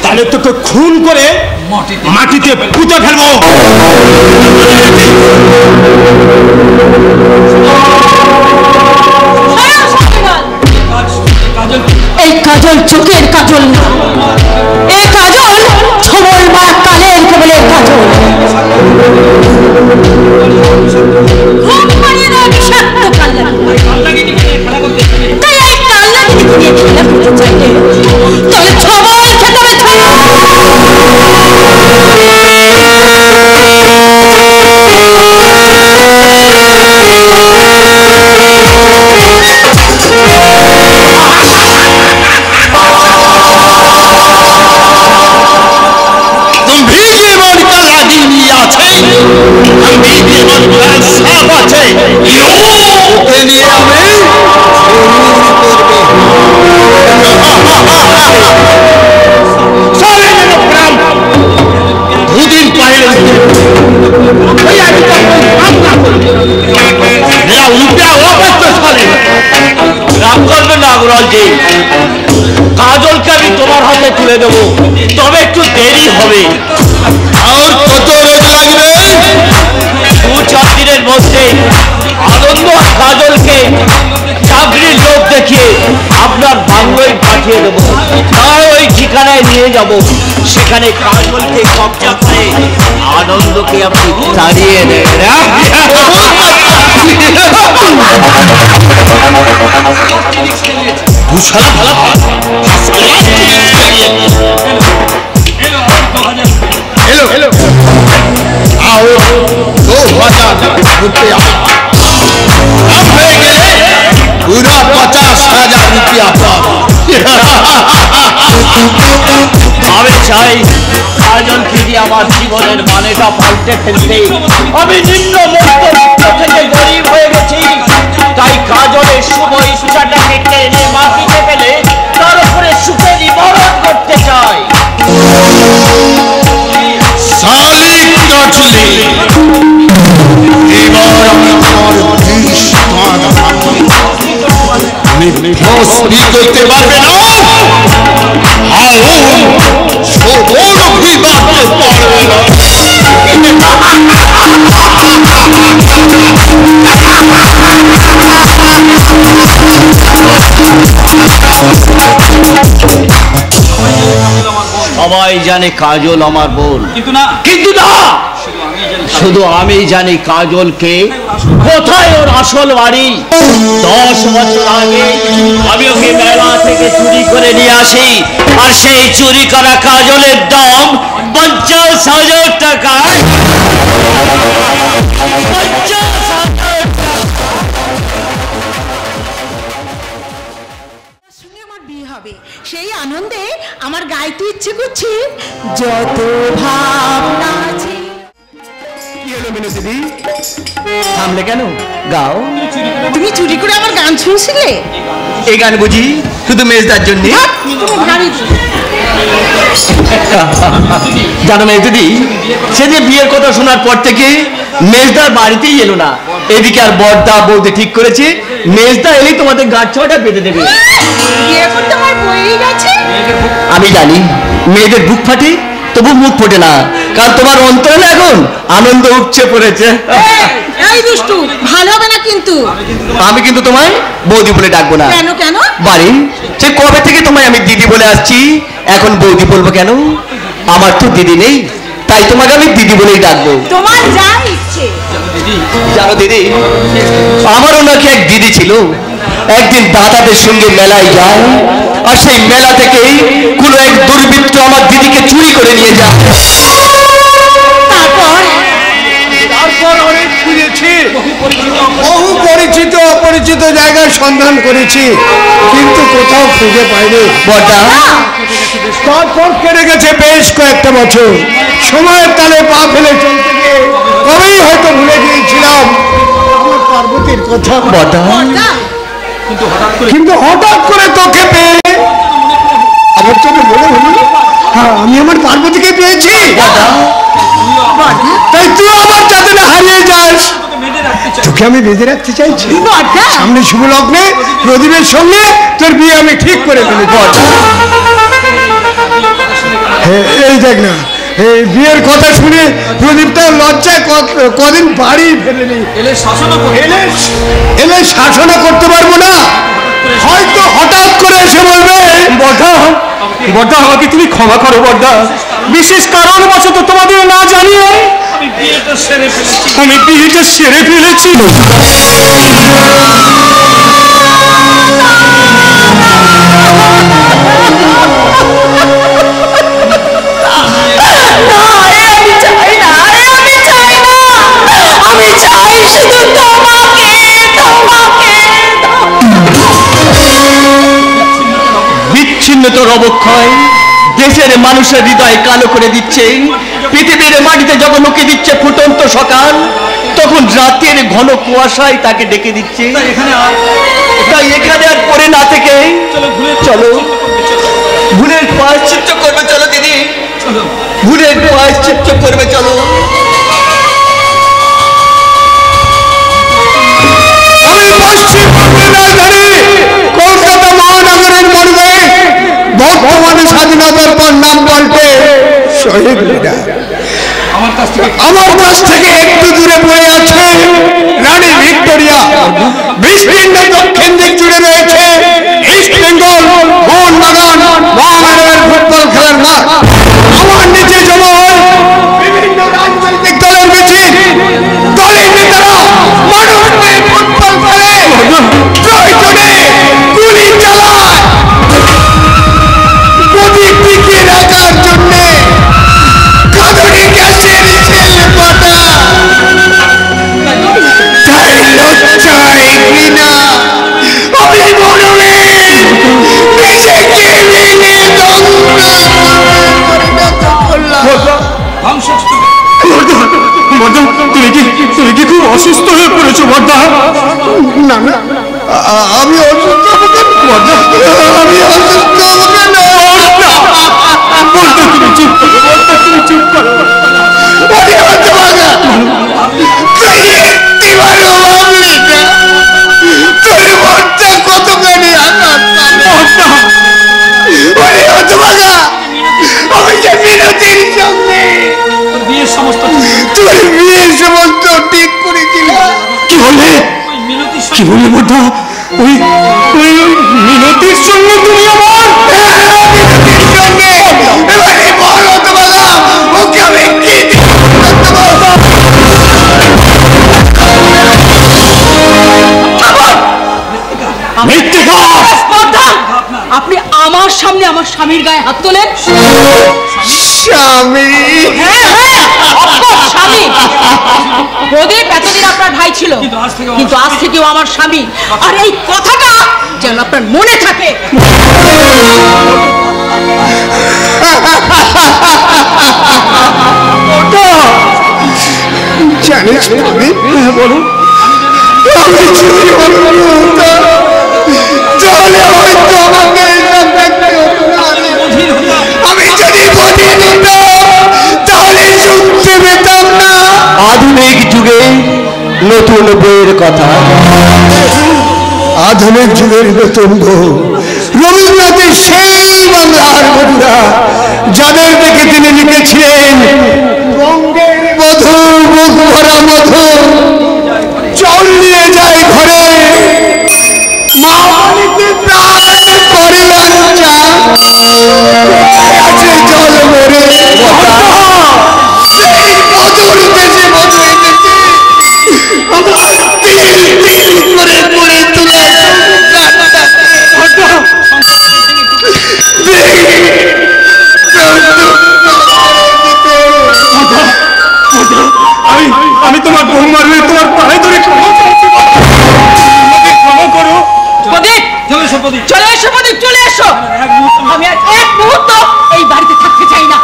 তাহলে তোকে খুন করে মাটিতে পুঁতে ফেলবো। এই কাজল চোখের কাজল না, এই কাজল ছবল বা কালের কেবলের কাজল। ঘুম পাড়িয়ে দেওয়া বিষাক্ত কাল্লাগিনি। তাই এই কাল্লাগিনি দিয়ে খেলা করতে চাইলে তবে ছবল খেতে হবে, কাজলকে আমি তোমার হাতে তুলে দেবো, তবে একটু দেরি হবে। আর কত রোজ লাগবে? 2-4 দিনের মধ্যে আনন্দ আর কাজলকে চাকরির লোক দেখিয়ে আপনার বাংলোয় পাঠিয়ে দেবো, তার ওই ঠিকানায় নিয়ে যাব। সেখানে কাজলকে কবজা করে আনন্দকে আপনি তাড়িয়ে দেন। पूरा 50,000 रुपया আমি চাই কাজলকে দিয়ে আমার জীবনের মানেটা পাল্টে ফেলতে। আমি নিম্ন মধ্যবিত্ত থেকে গরিব হয়ে গেছি, তাই কাজলের শুভ ইচ্ছাটাকে টেনে মাটিতে ফেলে তার উপরে সুখে নিবারণ করতে চাই। শালিক কাটলি, এবার আমি তোমার বিষ মস্তি করতে পারবে না। সবর বিবাদে পারবে না। সবাই জানে কাজল আমার বোন, কিন্তু না শুধু আমি জানি কাজলকে কোথায় ওর আসল বাড়ি। 10 বছর আগে আমি ওকে মেলা থেকে চুরি করে নিয়ে আসি, আর সেই চুরি করা কাজলের দাম 50,000 টাকা। সেই আনন্দে আমার গাইতে ইচ্ছে করছে যত ভাবনা আছে। থামলে কেন? গাও। তুমি চুরি করে আমার গান শুনছিলে? এই গান বুঝি শুধু মেজদার জন্য? জানো মেজদি, সে যে বিয়ের কথা শোনার পর থেকে মেজদার বাড়িতেই এলো না। এদিকে আর বড়দা বৌদি ঠিক করেছে মেজদা এলেই তোমাদের গাছ ছোঁয়াটা বেঁধে দেবে। আমি জানি মেয়েদের বুক ফাটে, তবু মুখ ফোটে না, কারণ তোমার অন্তরে না এখন আনন্দ উপচে পড়েছে। এই দুষ্টু, ভালো হবে না কিন্তু। আমি কিন্তু তোমায় বৌদি বলে ডাকবো না। কেন কেন? বাড়ি সে কবে থেকে তোমায় আমি দিদি বলে আসছি, এখন বৌদি বলবো কেন? আমার তো দিদি নেই, তাই তোমাকে আমি দিদি বলেই ডাকবো। তোমার যা ইচ্ছে। জানো দিদি, আমারও নাকি এক দিদি ছিল। একদিন দাদাদের সঙ্গে মেলায় যায়, আর সেই মেলা থেকেই কোনো এক দুর্বৃত্ত আমার দিদিকে চুরি করে নিয়ে যায়। তারপর অনেক খুঁজেছি, বহু পরিচিত অপরিচিত জায়গায় সন্ধান করেছি, কিন্তু কোথাও খুঁজে পাইনি। বড়দা তারপর কেটে গেছে বেশ কয়েকটা বছর। সময়ের তালে পা ফেলে চলতে গিয়ে কবেই হয়তো ভুলে গিয়েছিলাম আমার পার্বতীর কথা। কিন্তু হঠাৎ করে তোকে পেয়ে আমার চোখে মনে হলো হ্যাঁ আমি আমার পার্বতীকে পেয়েছি। তাই তুই আমার যাতে না হারিয়ে যাস তোকে আমি বেঁধে রাখতে চাইছি। সামনে শুভ লগ্নে প্রদীপের সঙ্গে তোর বিয়ে আমি ঠিক করে ফেলেছি। এই দেখ না এই বিয়ের কথা শুনে প্রদীপটা লজ্জায় কদিন বাড়ি ফেলেনি। এলে শাসনও করতে পারবো না, হয়তো হঠাৎ করে এসে বলবে বড়দা বড়দা আমাকে তুমি ক্ষমা করো বড়দা, বিশেষ কারণবশত তোমাদের না জানিয়ে আমি বিয়েটা সেরে ফেলেছি। বিচ্ছিন্নতার অবক্ষয় দেশের মানুষের হৃদয় কালো করে দিচ্ছে, পৃথিবীর মাটিতে যখন উঁকে দিচ্ছে ফুটন্ত সকাল, তখন রাতের ঘন কুয়াশায় তাকে ডেকে দিচ্ছে। তাই এখানে আর পড়ে না থেকে চলো ভুলের প্রায়শ্চিত্ত করবে, চলো দিদি ভুলের প্রায়শ্চিত্ত করবে চলো। আমি পশ্চিমবঙ্গের রাজধানী কলকাতা মহানগরের মর্মে বর্তমানে স্বাধীনতার পর নাম পাল্টে শহীদ মিনার। আমার কাছ থেকে একটু দূরে পড়ে আছে রানী ভিক্টোরিয়া। বিস্তীর্ণ দক্ষিণ দিক জুড়ে রয়েছে ইস্ট বেঙ্গল মোহনবাগান মহামেডানের ফুটবল খেলার মাঠ। আমার নিচে জমা হয় বিভিন্ন রাজনৈতিক দলের মিছিল। দলের নেতারা মানুষ নিয়ে ফুটবল খেলে, প্রয়োজনে গুলি চালায়। প্রদীপ টিকিয়ে রাখার জন্য কাঁদুনি গ্যাসের শেল পাতা। তাই লজ্জায় ঘৃণা আমি মরণে নিজেকে মেনে তুমি কি খুব অসুস্থ হয়ে পড়েছো বড়দা? না না আমি অসুস্থ আমাকে আমি অসুস্থ আমাকে না বলতে তুমি চুপ করো, বলতে তুমি চুপ করো। ওরে হতভাগা, তুই একটিবারও ভাবলি না তোর মনটা কতখানি আঘাত পাবে। ওরে হতভাগা, আমি যে বিরতির সঙ্গে তোর বিয়ের সমস্ত ঠিক করেছিলাম। কি বললে কি বললে বড়দা? ওই ওই মিনতির সঙ্গে তুমি আমার বিরতির সঙ্গে এবারে বল হতভাগা, ওকে আমি কি আপনি আমার সামনে আমার স্বামীর গায়ে হাত তোলেন? স্বামী? হ্যাঁ স্বামী। প্রদীপ এতদিন আপনার ভাই ছিল, কিন্তু আজ থেকেও আমার স্বামী। আর এই কথাটা যেন আপনার মনে থাকে। জানিস বলুন আমি যদি তাহলে হয়তো আমাকে আমি যদি বধির হতাম তাহলে শুনতে পেতাম না। আধুনিক যুগে নতুন বইয়ের কথা, আধুনিক যুগের নতুন বউ রবীন্দ্রনাথের সেই বাংলার বন্ধুরা যাদের দেখে তিনি লিখেছিলেন বঙ্গের মধু মুখ ভরা মধু জল নিয়ে যায় ঘরে, মা বাড়িতে প্রায় করে আঞ্চা আছে জল ভরে। সেই মধুর দেশে মধু এনেছে আমার তিল তিল করে পড়ে তোলা আমি তোমার বৌমার হয়ে তোমার পায়ে ধরে ক্ষমা করো। প্রদীপ চলে এসো, প্রদীপ চলে এসো। আমি আর এক মুহূর্ত এই বাড়িতে থাকতে চাই না।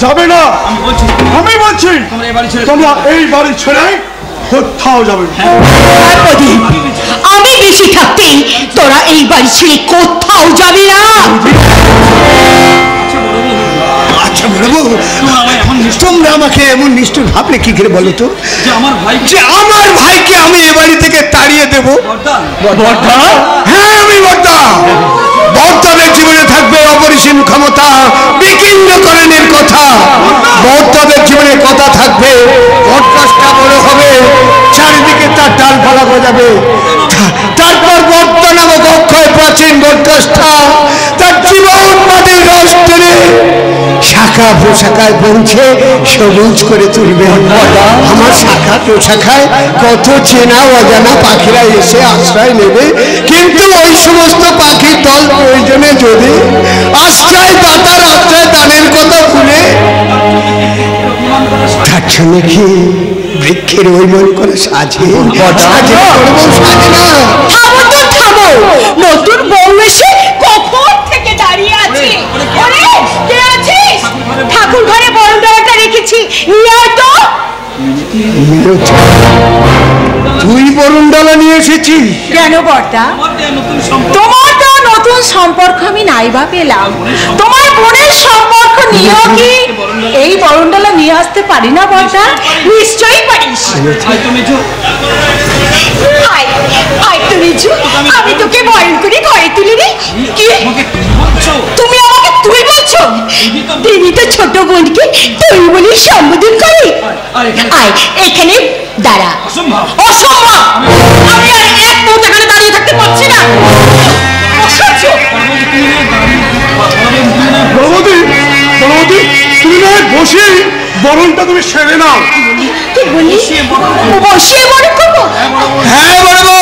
যাবে না, আমি বলছি তোমরা এই বাড়ি ছেড়ে কোথাও যাবে না। প্রদীপ, আমি বেশি থাকতে তোরা এই বাড়ি ছেড়ে কোথাও যাবি না। আচ্ছা বলবো, তোমরা আমাকে এমন নিষ্ঠুর ভাবলে কি করে বলো তো, যে আমার ভাইকে আমি এ বাড়ি থেকে তাড়িয়ে দেব? হ্যাঁ, আমি বর্তাদের জীবনে থাকবে অপরিসীম ক্ষমতা, বিকেন্দ্রকরণের কথা। বর্তাদের জীবনে কথা থাকবে, বটগাছটা বড় হবে, চারিদিকে তার ডালপালা গজাবে। তারপর বর্তা নামক অক্ষয় প্রাচীন বটগাছটা তার জীবন মাটির রস টেনে শাখা প্রশাখায় পৌঁছে সবুজ করে তুলবে। আমার শাখা প্রশাখায় কত চেনা অজানা পাখিরা এসে আশ্রয় নেবে, কিন্তু ওই সমস্ত পাখির দল প্রয়োজনে যদি আশ্রয় দাতার আশ্রয় দানের কথা ভুলে তার জন্য কি বৃক্ষের ওই মন করে সাজে না। থামো, নতুন বউ এসে কখন থেকে দাঁড়িয়ে আছে। কে আছিস? ঠাকুর ঘরে বরণডালাটা রেখেছি, নিয়ে আয় তো। তুই বরণডালা নিয়ে এসেছিস কেন বর্দা? তোমার তো নতুন সম্পর্ক আমি নাইবা পেলাম, তোমার বোনের সম্পর্ক নিয়েও কি এই বরণডালা নিয়ে আসতে পারি না বর্দা? নিশ্চয়ই পারিস। আমি তোকে বরণ করে ঘরে তুলে দিই। কি তুমি আমাকে তুই বলছো? দিদি তো ছোট বোনকে তুই বলি সম্বোধন করে। আয় এখানে দাঁড়া। অসম্ভব, আমি আর এক মুহূর্ত এখানে দাঁড়িয়ে থাকতে পারছি না। তুমি না বসে বরণটা তুমি সেরে নাও। বসিয়ে বরণ করবো? হ্যাঁ বলবো,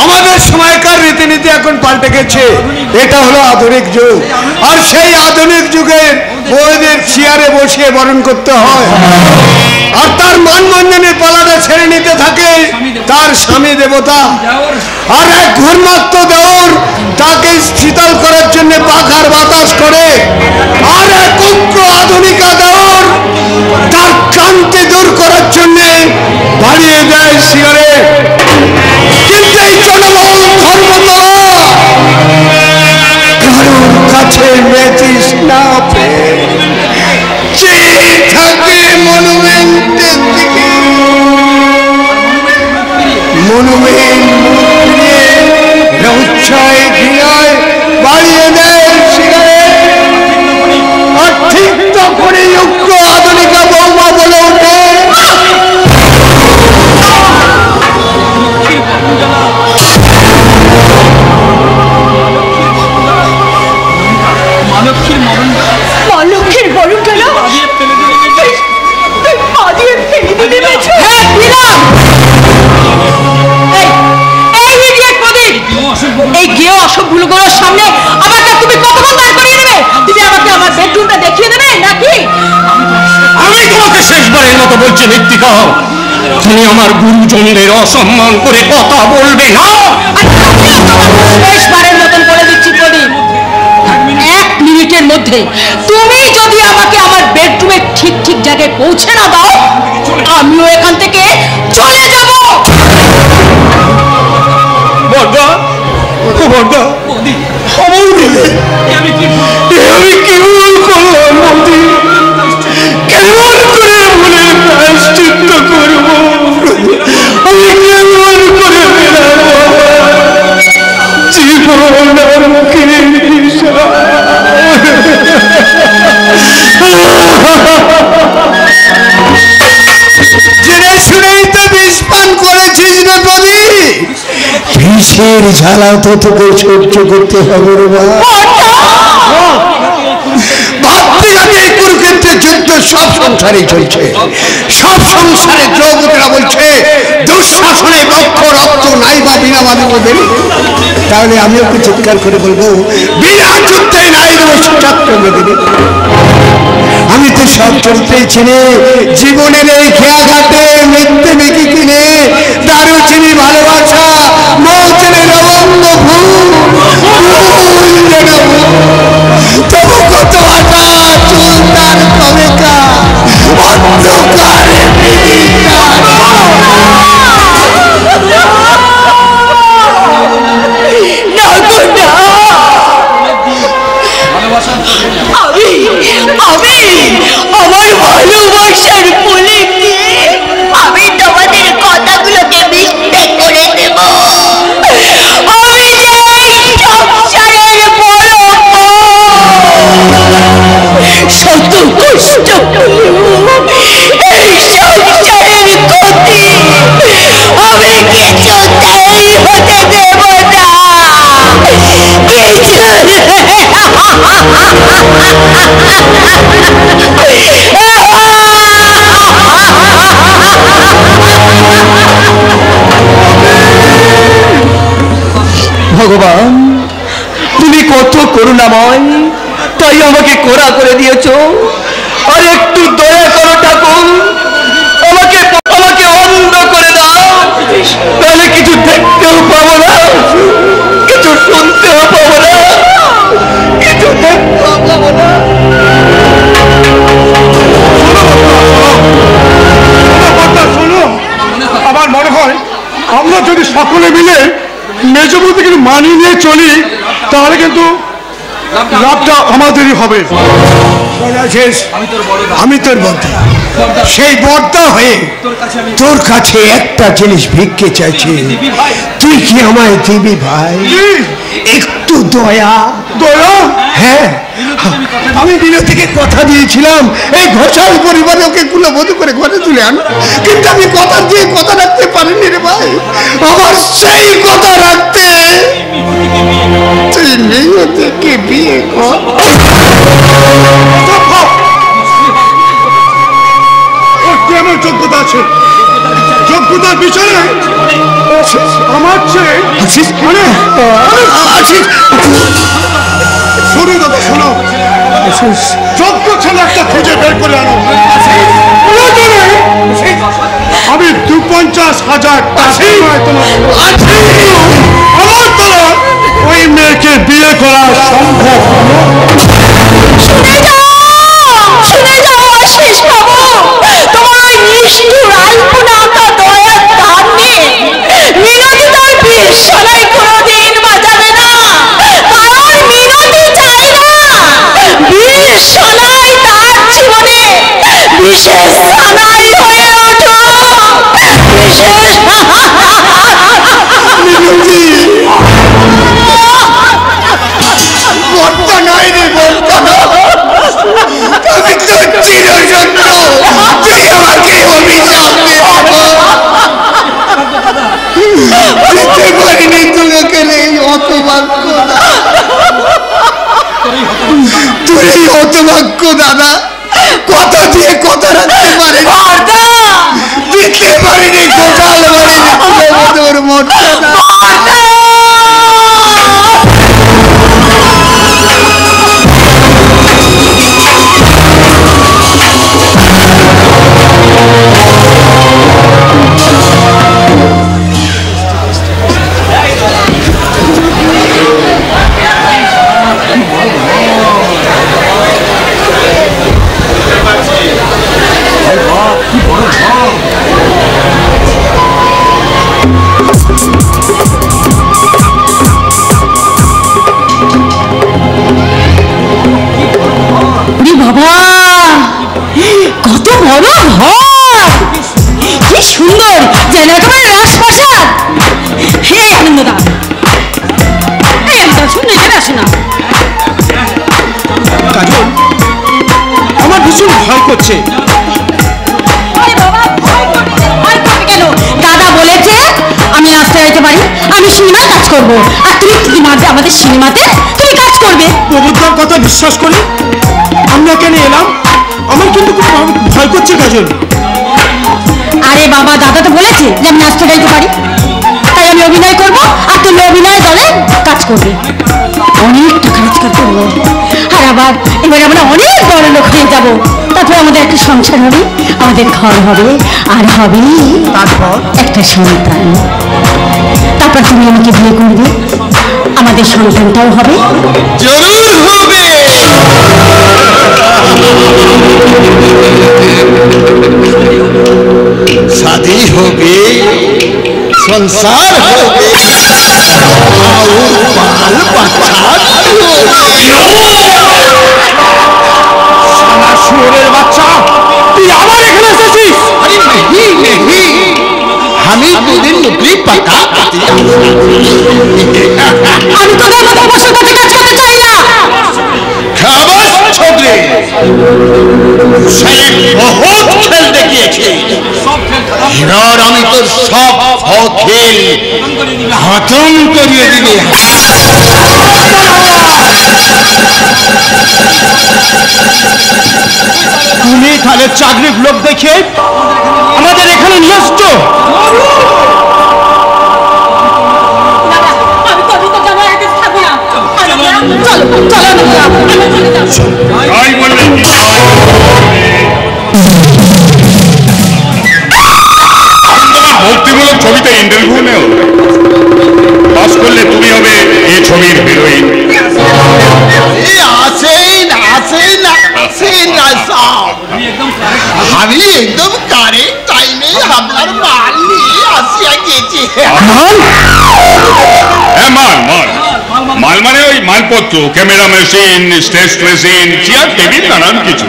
আমাদের সময়কার রীতিনীতি এখন পাল্টে গেছে। এটা হলো আধুনিক যুগ, আর সেই আধুনিক যুগের বউদের চেয়ারে বসিয়ে বরণ করতে হয়। আর তার মানবন্ধনের পালাটা ছেড়ে নিতে থাকে তার স্বামী দেবতা, আর এক ঘুরমাত্র দেওর তাকে শীতল করার জন্য পাখার বাতাস করে, আর এক উগ্র আধুনিকা দেওর তার ক্লান্তি দূর করার জন্য বাড়িয়ে দেয় শিয়রে। কিন্তু এই জনবল ধর্মতলা কারোর কাছে মেচিস না পেয়ে চেয়ে থাকে মনুমেন্টের দিকে। মনুমেন্ট উৎসাহে ঘৃণায় বাড়িয়ে দেয় সিগারেট, আর ঠিক তখনই উগ্র আধুনিকা বৌমা বলে ওঠে, অলক্ষের বরণ গেল এই গেও অসভ্যগুলোর সামনে আমাকে তুমি কতক্ষণ দাঁড় করিয়ে দেবে? তুমি আমাকে আমার বেডরুমটা দেখিয়ে দেবে নাকি? আমি তোমাকে শেষবারের মতো বলছি মৃত্তিকা, তুমি আমার গুরুজনদের অসম্মান করে কথা বলবে না। শেষবারের মতন বলে দিচ্ছি প্রদীপ, 1 মিনিটের মধ্যে তুমি যদি আমাকে আমার বেডরুমে ঠিক ঠিক জায়গায় পৌঁছে না দাও, আমিও এখান থেকে চলে যাব। বড়দা, ও বড়দা, আমি কি ভুল করলাম বৌদি? কেমন করে ভুলের প্রায়শ্চিত্ত করবো? আমি কেমন করে বেড়াবো জীবন আর মুখের জেনে শুনেই তো বিষ পান করেছিস রে প্রদীপ। বিষের ঝালা তো তোকে সহ্য করতে হবে রে ভাবতে আমি এই কুরুক্ষেত্রের যুদ্ধ সব সংসারে চলছে, সব সংসারে জগতেরা বলছে দুঃশাসনে বক্ষ রক্ত নাই বা বিনা মানবে। তাহলে আমি ওকে চিৎকার করে বলবো বিনা যুদ্ধে নাই ছাত্র মেদিনী। আমি তো সব চলতেই চিনি, জীবনের এই খেয়াঘাটে মিথ্যে মেকি কিনে দারু চিনি ভালোবাসা মৌ চিনি লবঙ্গ ফুল আমার ভালোবাসার পুলিশকে আমি তোমাদের কথাগুলোকে মিথ্যে করে দেব। আমি সংসারের বড় শত কষ্ট এই সংসারের ক্ষতি আমি কিছুতেই হতে দেব না। ভগবান, তুমি কত করুণাময়, তাই আমাকে কোড়া করে দিয়েছো। আর একটু দয়া করো ঠাকুর, আমাকে আমাকে অন্ধ করে দাও, তাহলে কিছু দেখতেও পাবো না, কিছু শুনতেও পাবো না, কিছু দেখতেও পাবো না। শোনো, আমার মনে হয় আমরা যদি সকলে মিলে মেজবুতে কিন্তু মানিয়ে নিয়ে চলি, তাহলে কিন্তু লাভটা আমাদেরই হবে। আমি তোর বর্দা, সেই বর্দা হয়ে তোর কাছে একটা জিনিস ভিক্ষে চাইছি, তুই কি আমায় দিবি ভাই? একটু দয়া। দয়া? হ্যাঁ, আমি বিনতিকে কথা দিয়েছিলাম এই ঘোষাল পরিবারে ওকে কুলবধূ করে ঘরে তুলে আন, কিন্তু আমি কথা দিয়ে কথা রাখতে পারিনি রে ভাই। আমার সেই কথা রাখতে তুই মেয়েকে বিয়ে কর। আমার যোগ্যতা আছে, যোগ্যতার পিছনে আমার চেয়ে মানে শোনো দাদা, শোনো, যোগ্য ছেলে একটা খুঁজে বের করে আনো। আমি 50,000 আমার দ্বারা ওই মেয়েকে বিয়ে করা সম্ভব। শুনে যাও আশিস বাবু, তোমার নিষ্ঠুর আলপনাটা দয়ার ধার নিয়ে মিনতি তার বিয়ের সলাই কোনোদিন বাজাবে না, কারণ মিনতি চাই না বিয়ের সলাই তার জীবনে বিশেষ সানাই হয়ে ওঠো। বিশেষ বর্তা নয় রে, বর্তা আমি তো চিরজন্য তুই আমাকে অভিশাপ দিতে পারিনি তোকে এই হতভাগ্য তুই এই হতভাগ্য দাদা, কথা দিয়ে কথা রাখতে পারিনি, দিতে পারিনি গোটাল বাড়ির কুলবধূর মর্যাদা। বাবা, কত বড় ঘর, কি সুন্দর, যেন একেবারে রাজপ্রাসাদ। হে আনন্দদা, শুনে এখানে আসো না। আমার ভীষণ ভয় করছে। কেন? দাদা বলেছে আমি রাস্তায় যেতে পারি, আমি সিনেমায় কাজ করবো, আর তুমি আমাদের সিনেমাতে তুমি কাজ করবে। প্রভুত্বর কথা বিশ্বাস করি আমরা কেন এলাম, আমার কিন্তু খুব ভয় করছে কাজল। আরে বাবা, দাদা তো বলেছে যে আমি নাচতে গাইতে পারি, তাই আমি অভিনয় করবো আর তুমি অভিনয় দলে কাজ করবে। অনেক টাকা রোজগার করবো, আর আবার এবার আমরা অনেক বড় লোক হয়ে যাবো। তারপর আমাদের একটা সংসার হবে, আমাদের ঘর হবে, আর হবে তারপর একটা সন্তান। তারপর তুমি আমাকে বিয়ে করবে, আমাদের সন্তানটাও হবে। জরুর হবে। शादी होगी, संसार होगी, बाल बच्चा শুয়োরের বাচ্চা, তুই আবার এখানে এসেছিস? আরে नहीं नहीं, আমি দুদিন নকরি পাকা পাতি। আমি তোদের মতো বসে কাছে কাজ করতে চাই না। খাবাস ছোকরে, সাহেব বহুত খেল দেখিয়েছে, এবার আমি তোর সব খেল খতম করিয়ে দিবি। তুমি তাহলে চাকরির লোক দেখে আমাদের এখানে নিয়ে আসছো? আমি কবি তো জামাই আগে থাকবো না। চলো চলো তাই বললেন কি? তোমার ভক্তিমূলক ছবিতে ইন্টারভিউ নেও, পাস করলে তুমি হবে এই ছবির হিরোইন। আমি একদম কারেক্ট টাইমে আপনার মাল নিয়ে আসিয়া গেছি। হ্যাঁ, মাল মানে ওই মালপত্র, camera machine, stage machine, chair table, নানান কিছু।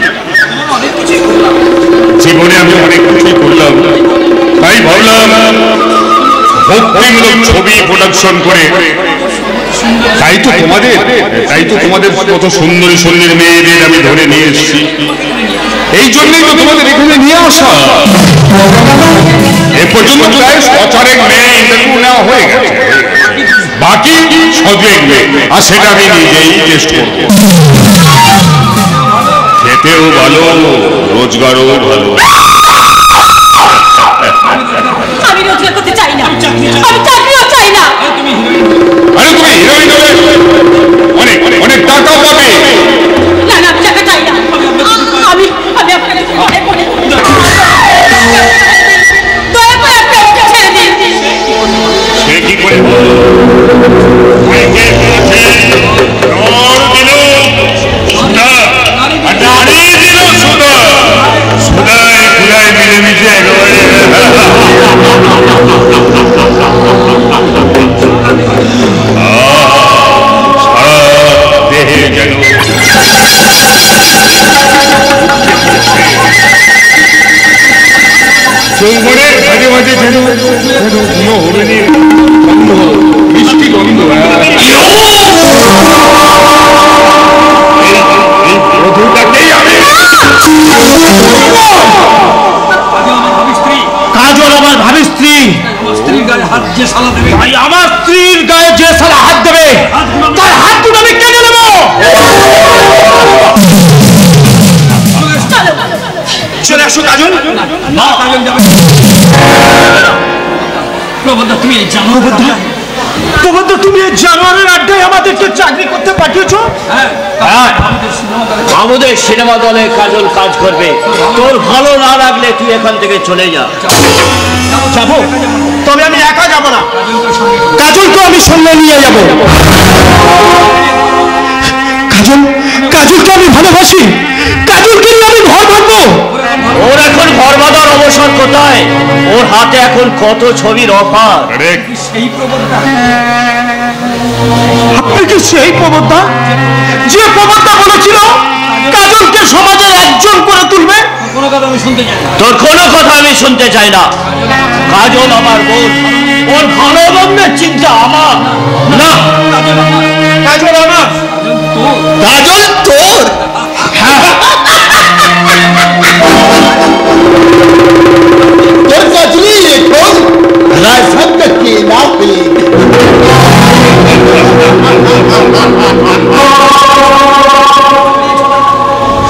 জীবনে আমি অনেক কিছুই করলাম, তাই ভাবলাম ভক্তিমূলক ছবি প্রোডাকশন করে তাই তো তোমাদের কত সুন্দরী সুন্দরী মেয়েদের আমি ধরে নিয়ে এসেছি। এই জন্যই তো তোমাদের এখানে নিয়ে আসা। এ পর্যন্ত প্রায় 6-4 মেয়ে ইন্টারভিউ নেওয়া হয়ে গেছে, বাকি 6 মেয়ে, আর সেটা আমি নিজেই টেস্ট করব। খেতেও ভালো, রোজগারও ভালো। আমি রোজগার করতে চাই না, আমি চাকরিও চাই না। আরে তুমি হিরোইন হবে, অনেক অনেক টাকা পাবে। না না, আমি টাকা চাই না। আমি আমি আপনার কাছে ভয় পড়ে, দয়া করে আপনি আমাকে ছেড়ে দিন। সে কি করে হলো? চৌবনের মাঝে মাঝে যেন কোনো হরিণীর গন্ধ, মিষ্টি গন্ধ। এই বধূটাকেই আমি কাজল আমার ভাবি স্ত্রী, স্ত্রীর গায়ে হাত যে শালা দেবে, ভাই আমার স্ত্রীর গায়ে যে সালা হাত দেবে তার হাত দুটো আমি কেটে নেবো। চলে আসো কাজল। না কাজল যাবে। প্রবন্ধা তুমি এই জানো? প্রবন্ধ, তুমি এই জানোয়ারের আড্ডায় আমাদেরকে চাকরি করতে পাঠিয়েছো? হ্যাঁ, আমাদের সিনেমা দলে কাজল কাজ করবে, তোর ভালো না লাগলে তুই এখান থেকে চলে যা। যাবো, তবে আমি একা যাবো না, কাজলকে আমি সঙ্গে নিয়ে যাব। কাজলকে আমি ভালোবাসি, কাজলকে নিয়ে আমি ঘর ভাববো। ওর এখন ঘর বাঁধার অবসর কোথায়? ওর হাতে এখন কত ছবির অফার। সেই প্রবন্ধা, আপনি কি সেই প্রবন্ধা যে প্রবন্ধা বলেছিল কাজলকে সমাজের একজন করে তুলবে? কোনো কথা আমি শুনতে চাই না। তোর কোনো কথা আমি শুনতে চাই না। কাজল আমার বোন, ওর ভালো মন্দের চিন্তা আমার না। কাজল আমার, কাজল তোর। তোর কাজলি এখন রাজধান কে না পেয়ে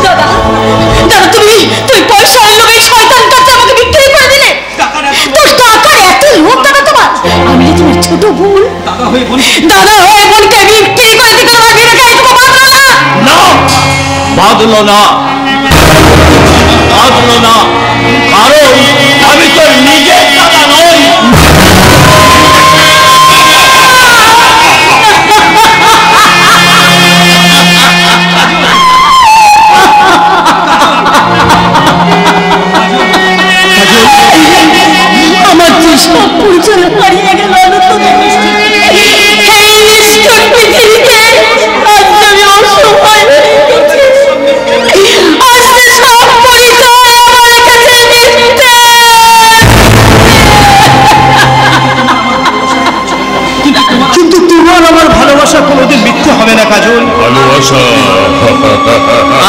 দাদা দাদা, তুমি পয়সা লোভে শয়তানটাকে আমাকে বিক্রি করে দিলে। তোর টাকার এত লোভ দাদা তোমার? আমি যে তোমার ছোট বোন, দাদা হয়ে বোন, দাদা হয়ে বোনকে বিক্রি করে দিতে তোমার বিবেকে এইটুকু বাঁধলো না? না, বাঁধলো না, বাঁধলো না, কারণ আমি তোর নিজের দাদা নই। ভাবতে হবে না কাজল। ভালোবাসা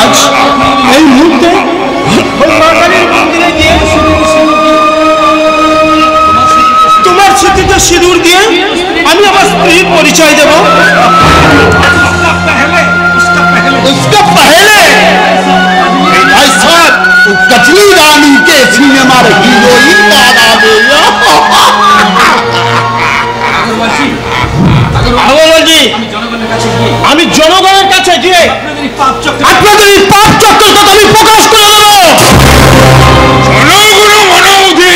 আজ এই মুহূর্তে ওই মা কালীর মন্দিরে গিয়ে তোমার স্মৃতিতে সিঁদুর দিয়ে আমি আমার স্ত্রীর পরিচয় দেব। उसका पहले भाई साहब कचली रानी के सिनेमार हीरोइन बना देगा। আমি জনগণের কাছে গিয়ে আপনাদের এই পাপ চক্রের কথা আমি প্রকাশ করে দেব। জনগণ মনোধি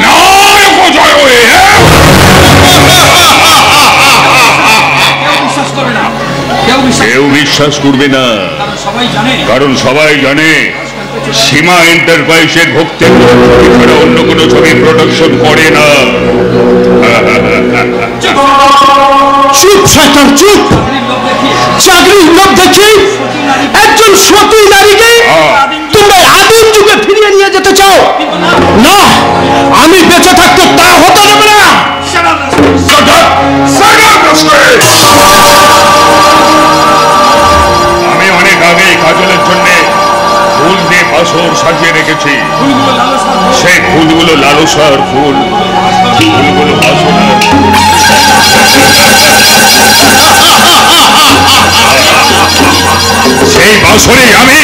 নায়ক জয় হয়ে কেউ বিশ্বাস করবে না, কারণ সবাই জানে সীমা এন্টারপ্রাইজের ভক্তের ছাড়া অন্য কোনো ছবি প্রোডাকশন করে না। চুপ শয়তান চুপ। চাকরির লোক দেখি একজন সতী নারীকে তোমরা আদিম যুগে ফিরিয়ে নিয়ে যেতে চাও না। আমি বেঁচে থাকতে তা হতে দেব না। আমি অনেক আগে কাজলের জন্য ফুল দিয়ে বাসর সাজিয়ে রেখেছি। সেই ফুলগুলো লালসার ফুল, ফুলগুলো বাসনার ফুল। সেই বাসরে আমি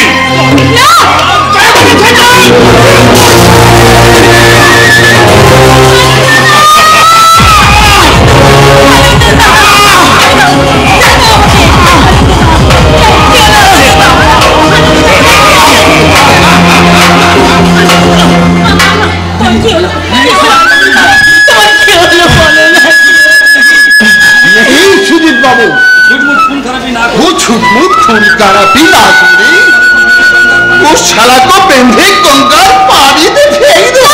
সুজিত বাবু छुटमुट खून खराबी ना करे वो शाला को बेंधे कंगाल पानी में फेंक दो।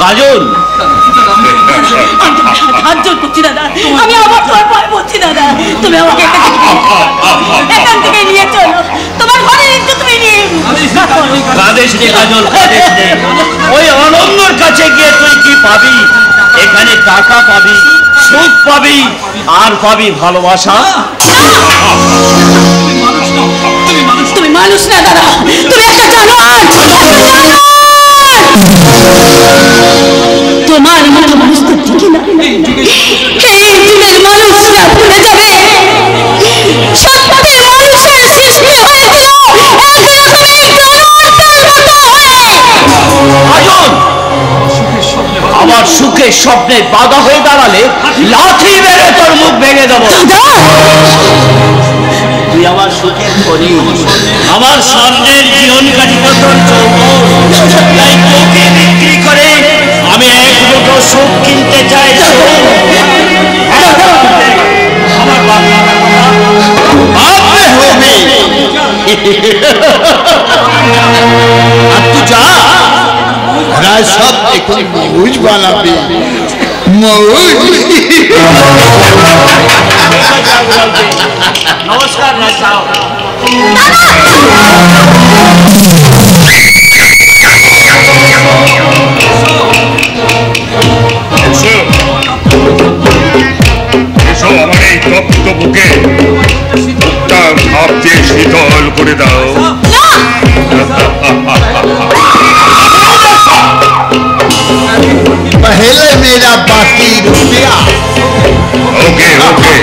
কাজল হাত জোর করছি দাদা, আমি আবার তোমার পায়ে পড়ছি দাদা, তুমি আমাকে এখান থেকে নিয়ে চলো, তোমার ঘরের ইজ্জত তুমি নিয়ে। কাঁদিস রে কাজল, কাঁদিস রে। ওই অনন্যর কাছে গিয়ে তুই কি পাবি? এখানে টাকা পাবি, সুখ পাবি, আর পাবি ভালোবাসা। তুমি মানুষ না দাদা, তুমি একটা জানোয়ার। তোমার মতো মানুষ তো ঠিকই না, এই যুগের মানুষরা ভুলে যাবে সত্যি মানুষের সৃষ্টি হয়েছিল আমার সুখের স্বপ্নে বাধা হয়ে দাঁড়ালে লাথি মেরে তোর মুখ ভেঙে দেবো। তুই আমার সুখের খনি, আমার স্বর্ণের জীবন কাটিত তোর যৌবন। তাই তোকে বিক্রি করে আমি এক দুটো সুখ কিনতে চাই। আমার বাবা হবে আর তুই যা, রাজ সব এখন মৌজ বানাবে, মৌজ। নমস্কার না সাহেব। এসো আমার এই তপ্ত বুকে বুকটা ভাব দিয়ে শীতল করে দাও। पहले मेरा बाकी रुपया। ওকে ওকে,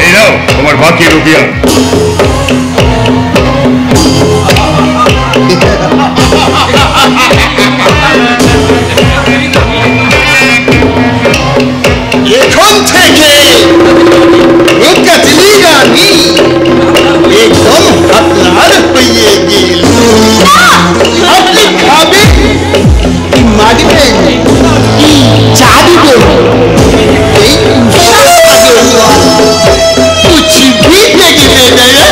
এই নাও তোমার বাকি রুপিয়া। এখন থেকে কাতলি রানী একদম আপনার হয়ে গেল। আপনি খাবেন কি মারবেন কি চা দিবেন, এই कुछ भी देखने गए।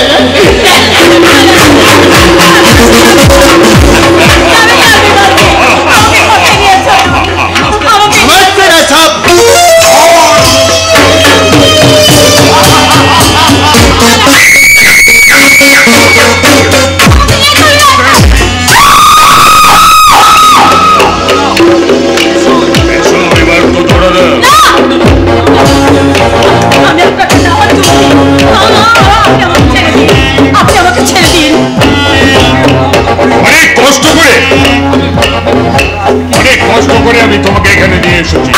আমি তোমাকে এখানে নিয়ে এসেছি।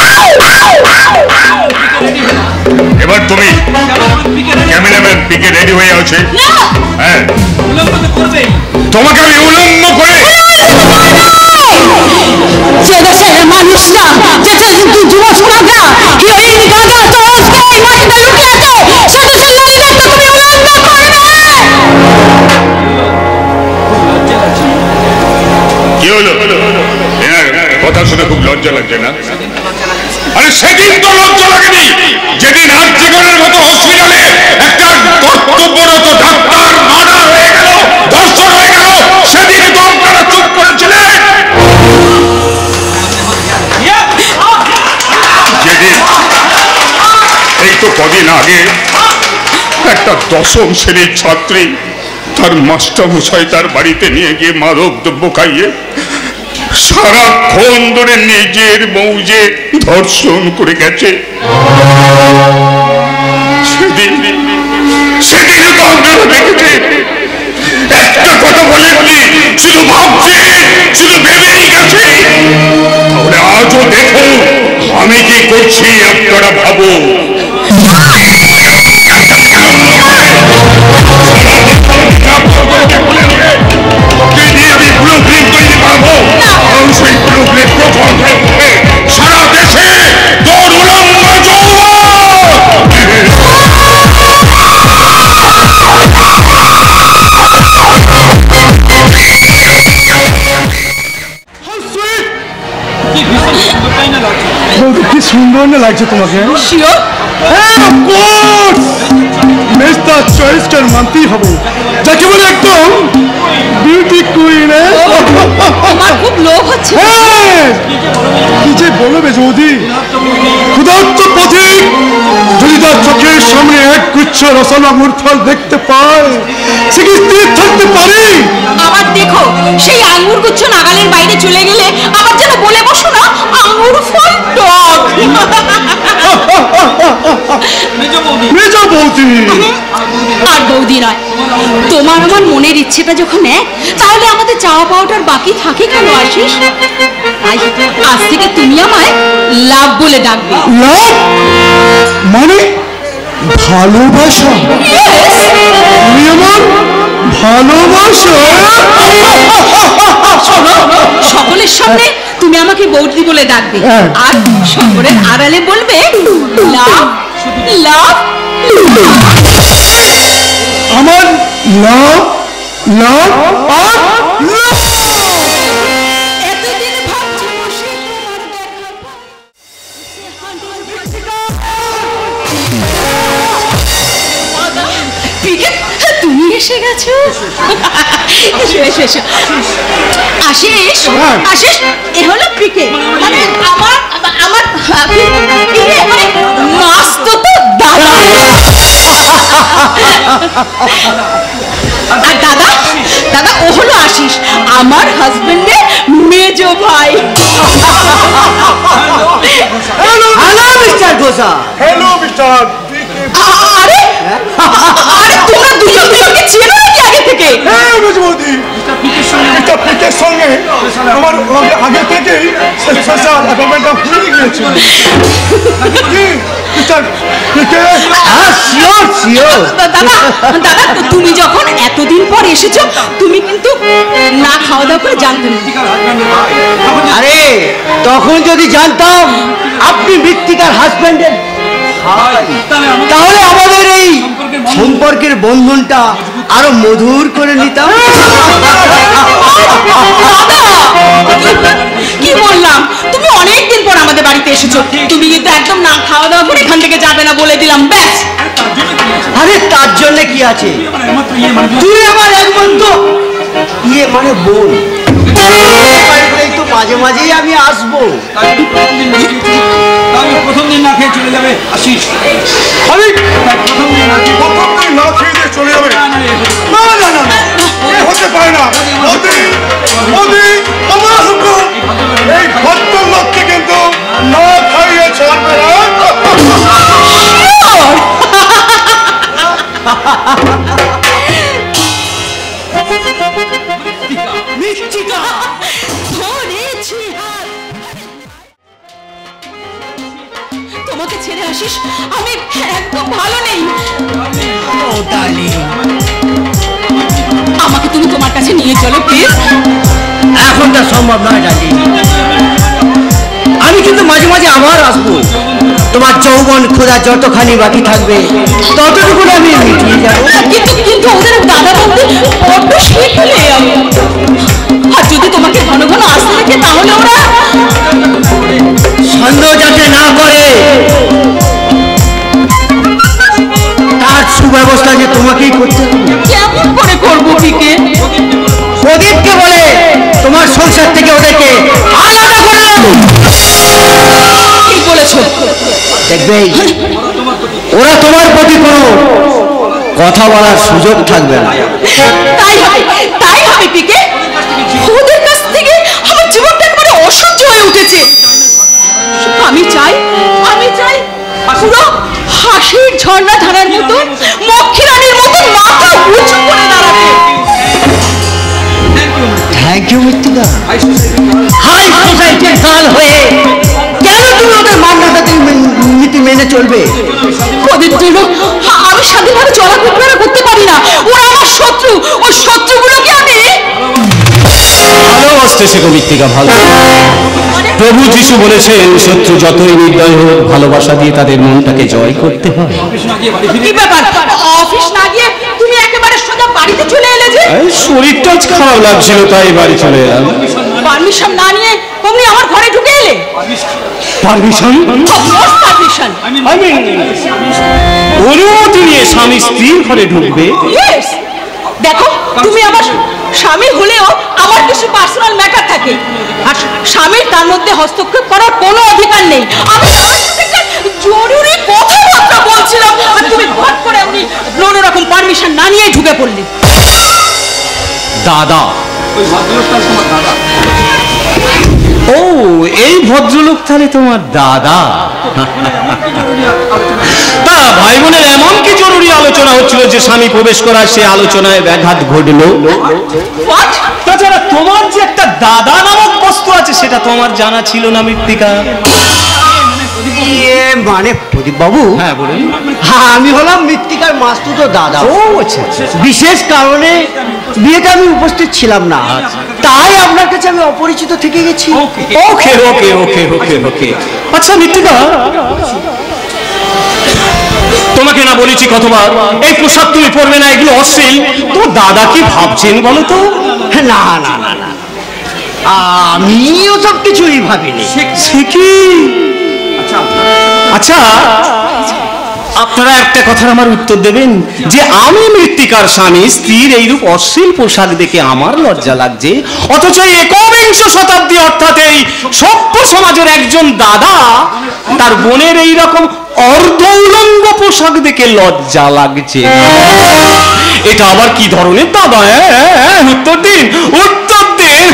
এবার তুমি ক্যামেরাম্যান পিকে রেডি হয়ে আছে। হ্যাঁ, তোমাকে আমি উলম্ব করে মানুষরা যুবক গাঁজা হিরোইন গাঁজা চরসকে এই মাটিতে লুকিয়ে আছে, শুধু সেই নারীদের তো তুমি উলঙ্গ করবে। কি হলো? কথা শুনে খুব লজ্জা লাগছে না? আরে সেদিন তো লজ্জা লাগেনি যেদিন আর্যগণের মতো হসপিটালে একটা কর্তব্যরত ডাক্তার মার্ডার হয়ে গেল, ধর্ষণ হয়ে গেল, সেদিন তো আপনারা চুপ করেছিলেন। যেদিন এই তো কদিন আগে একটা দশম শ্রেণীর ছাত্রী তার মাস্টারমশাই তার বাড়িতে নিয়ে গিয়ে মাদক দ্রব্য খাইয়ে সারাক্ষণ ধরে নিজের মৌজে ধর্ষণ করে গেছে, সেদিন তো আপনারা দেখেছে। একটা কথা বলেননি, শুধু ভাবছে, শুধু ভেবেই গেছে। তাহলে আজও দেখুন আমি কি করছি, আপনারা ভাবো। সারা দেশে তোর উলম্ব কি সুন্দর না লাগছে তোমাকে? মেস্তার চয়েসটার মানতেই হবে, যাকে বলে একদম বিউটি কুইন। আমার খুব লোভ হচ্ছে। কি যে বলবে যৌদি, ক্ষুধার্ত পথিক যদি তার চোখের সামনে এক গুচ্ছ রসনামুর ফল দেখতে পায়, সে কি স্থির থাকতে পারে? আবার দেখো সেই আঙ্গুর গুচ্ছ নাগালের বাইরে চলে গেলে আবার যেন বলে বসো না আঙ্গুর ফল টক। মেজ বৌদি আর বৌদি নয়, তোমার আমার মনের ইচ্ছেটা যখন এক, তাহলে আমাদের চাওয়া পাওয়াটার বাকি থাকে কেন আশিস? তাই আজ থেকে তুমি আমায় লাভ বলে ডাকবে। লাভ মানে ভালোবাসা? তুমি আমার ভালোবাসা? শোনো, সকলের সামনে তুমি আমাকে বৌদি বলে ডাকবে, আর সকলের আড়ালে বলবে লাভ লাভ আমার লাভ লাভ আর লাভ। এতদিন ভাবছি বসে পিকে, তুমি এসে গেছো। এসো এসো এসো। আশিস, আশিস, এ হলো পিকে, মানে আমার আমার মাস্তো তো দাদা। আর দাদা, দাদা ও হলো আশিস, আমার হাজবেন্ডের মেজো ভাই। হ্যালো মিস্টার ঘোষা। Hello mister. আরে আরে তোমরা দুজন দুজনকে চেনো নাকি আগে থেকে? হ্যাঁ মেজবৌদি, মিস্টার পিকের সঙ্গে আমার আগে থেকেই স্পেশাল অ্যাপয়েন্টমেন্টটা হয়ে গিয়েছে। কি মিস্টার পিকে? হ্যাঁ শিওর শিওর। দাদা দাদা তুমি যখন এতদিন পর এসেছো, তুমি কিন্তু না খাওয়া দাওয়া করে জানতে না। আরে তখন যদি জানতাম আপনি মৃত্তিকার হাজবেন্ডের তাহলে আমাদের এই সম্পর্কের বন্ধনটা আরো মধুর করে নিতাম। কি বললাম, তুমি অনেকদিন পর আমাদের বাড়িতে এসেছো, তুমি কিন্তু একদম না খাওয়া দাওয়া করে এখান থেকে যাবে না বলে দিলাম, ব্যাস। আরে তার জন্য কি আছে, তুই আমার একমাত্র ইয়ে মানে বোন, তো মাঝে মাঝেই আমি আসবো। প্রথম দিন না খেয়ে চলে যাবে আশিস। আমি প্রথম দিন না খেয়ে দিয়ে চলে যাবে? না না না না, এ হতে পারে না। মোদি মোদি, আমার হুকুম, এই ভদ্রলোককে কিন্তু না খাইয়ে ছাড়বে না। তোমাকে ছেড়ে আসিস, আমি একদম ভালো নেই। আমাকে তুমি তোমার কাছে নিয়ে চলো প্লিজ। এখন তা সম্ভব নয় ডালি, আমি কিন্তু মাঝে মাঝে আবার আসবো। তোমার যৌবন খোঁজা যতখানি বাকি থাকবে ততটুকু আমি মিটিয়ে যাবো। কিন্তু কিন্তু ওদের দাদা বলতে বড্ড শীত হলে, আর যদি তোমাকে ঘন ঘন আসতে দেখে তাহলে ওরা সন্দেহ যাতে না করে তার সুব্যবস্থা যে তোমাকেই করতে হবে। কেমন করে করবো পিকে? প্রদীপকে বলে তোমার সংসার থেকে ওদেরকে আলাদা করে দেবো। ঠিক বলেছো। দেখবে ওরা তোমার প্রতি কোনো কথা বলার সুযোগ থাকবে না। তাই হবে পিকে। ওদের কাছ থেকে আমার জীবনটা একেবারে অসহ্য হয়ে উঠেছে। আমি চাই পুরো হাসির ঝর্ণা ধারার মতো, মক্ষীরানীর মতো মাথা উঁচু করে দাঁড়াতে। থ্যাংক ইউ মৃত্তিকা। হাই সোসাইটির কাল হয়ে কেন তুমি ওদের মান্যতা নীতি মেনে চলবে? ওদের জন্য আমি স্বাধীনভাবে চলাফেরা করতে পারি না। ওরা আমার শত্রু, ওই শত্রুগুলোকে আমি ভালোবাসতে শেখো মৃত্তিকা, ভালো। প্রভু যিশু বলেছেন শত্রু যতই নির্দয় হোক ভালোবাসা দিয়ে তাদের মনটাকে জয় করতে হয়। কি ব্যাপার, অফিস না গিয়ে তুমি একেবারে সোজা বাড়িতে চলে এলে যে? এই শরীরটা আজ খারাপ লাগছিল তাই বাড়ি চলে এলাম। পারমিশন না নিয়ে তুমি আমার ঘরে ঢুকে এলে? পারমিশন? পারমিশন অনুমতি নিয়ে স্বামী স্ত্রীর ঘরে ঢুকবে? ইয়েস। দেখো তুমি আমার স্বামী হলেও আমার কিছু পার্সোনাল ম্যাটার থাকে, আর স্বামীর তার মধ্যে হস্তক্ষেপ করার কোনো অধিকার নেই। আমি জরুরি কথাবার্তা বলছিলাম আর তুমি হঠাৎ করে আপনি কোনো রকম পারমিশন না নিয়ে ঢুকে পড়লে। দাদা? ও এই ভদ্রলোক তাহলে তোমার দাদা? তা ভাই বোনের এমন কি জরুরি আলোচনা হচ্ছিল যে স্বামী প্রবেশ করার সে আলোচনায় ব্যাঘাত ঘটলো? তাছাড়া তোমার যে একটা দাদা নামক বস্তু আছে সেটা তোমার জানা ছিল না মৃত্তিকা? মানে প্রদীপ বাবু, হ্যাঁ বলুন। আমি হলাম মৃত্তিকার মাস্তুতো দাদা। ও আচ্ছা, বিশেষ কারণে বিয়েতে আমি উপস্থিত ছিলাম না, তাই আপনার কাছে আমি অপরিচিত থেকে গেছি। ওকে ওকে ওকে ওকে ওকে। আচ্ছা মৃত্তিকা, তোমাকে না বলেছি কতবার এই পোশাক তুমি পরবে না, এগুলো অশ্লীল। তো দাদা কি ভাবছেন বলো তো? না না না না, আমি ওসব কিছুই ভাবিনি। সে কি? আচ্ছা আপনারা একটা কথার আমার উত্তর দেবেন যে আমি মৃত্তিকার স্বামী, স্ত্রীর এইরূপ অশ্লীল পোশাক দেখে আমার লজ্জা লাগছে, অথচ একবিংশ শতাব্দী অর্থাৎ এই সভ্য সমাজের একজন দাদা তার বোনের এইরকম অর্ধ উলঙ্গ পোশাক দেখে লজ্জা লাগছে। এটা আবার কি ধরনের দাদা? উত্তর দিন, উত্তর দিন।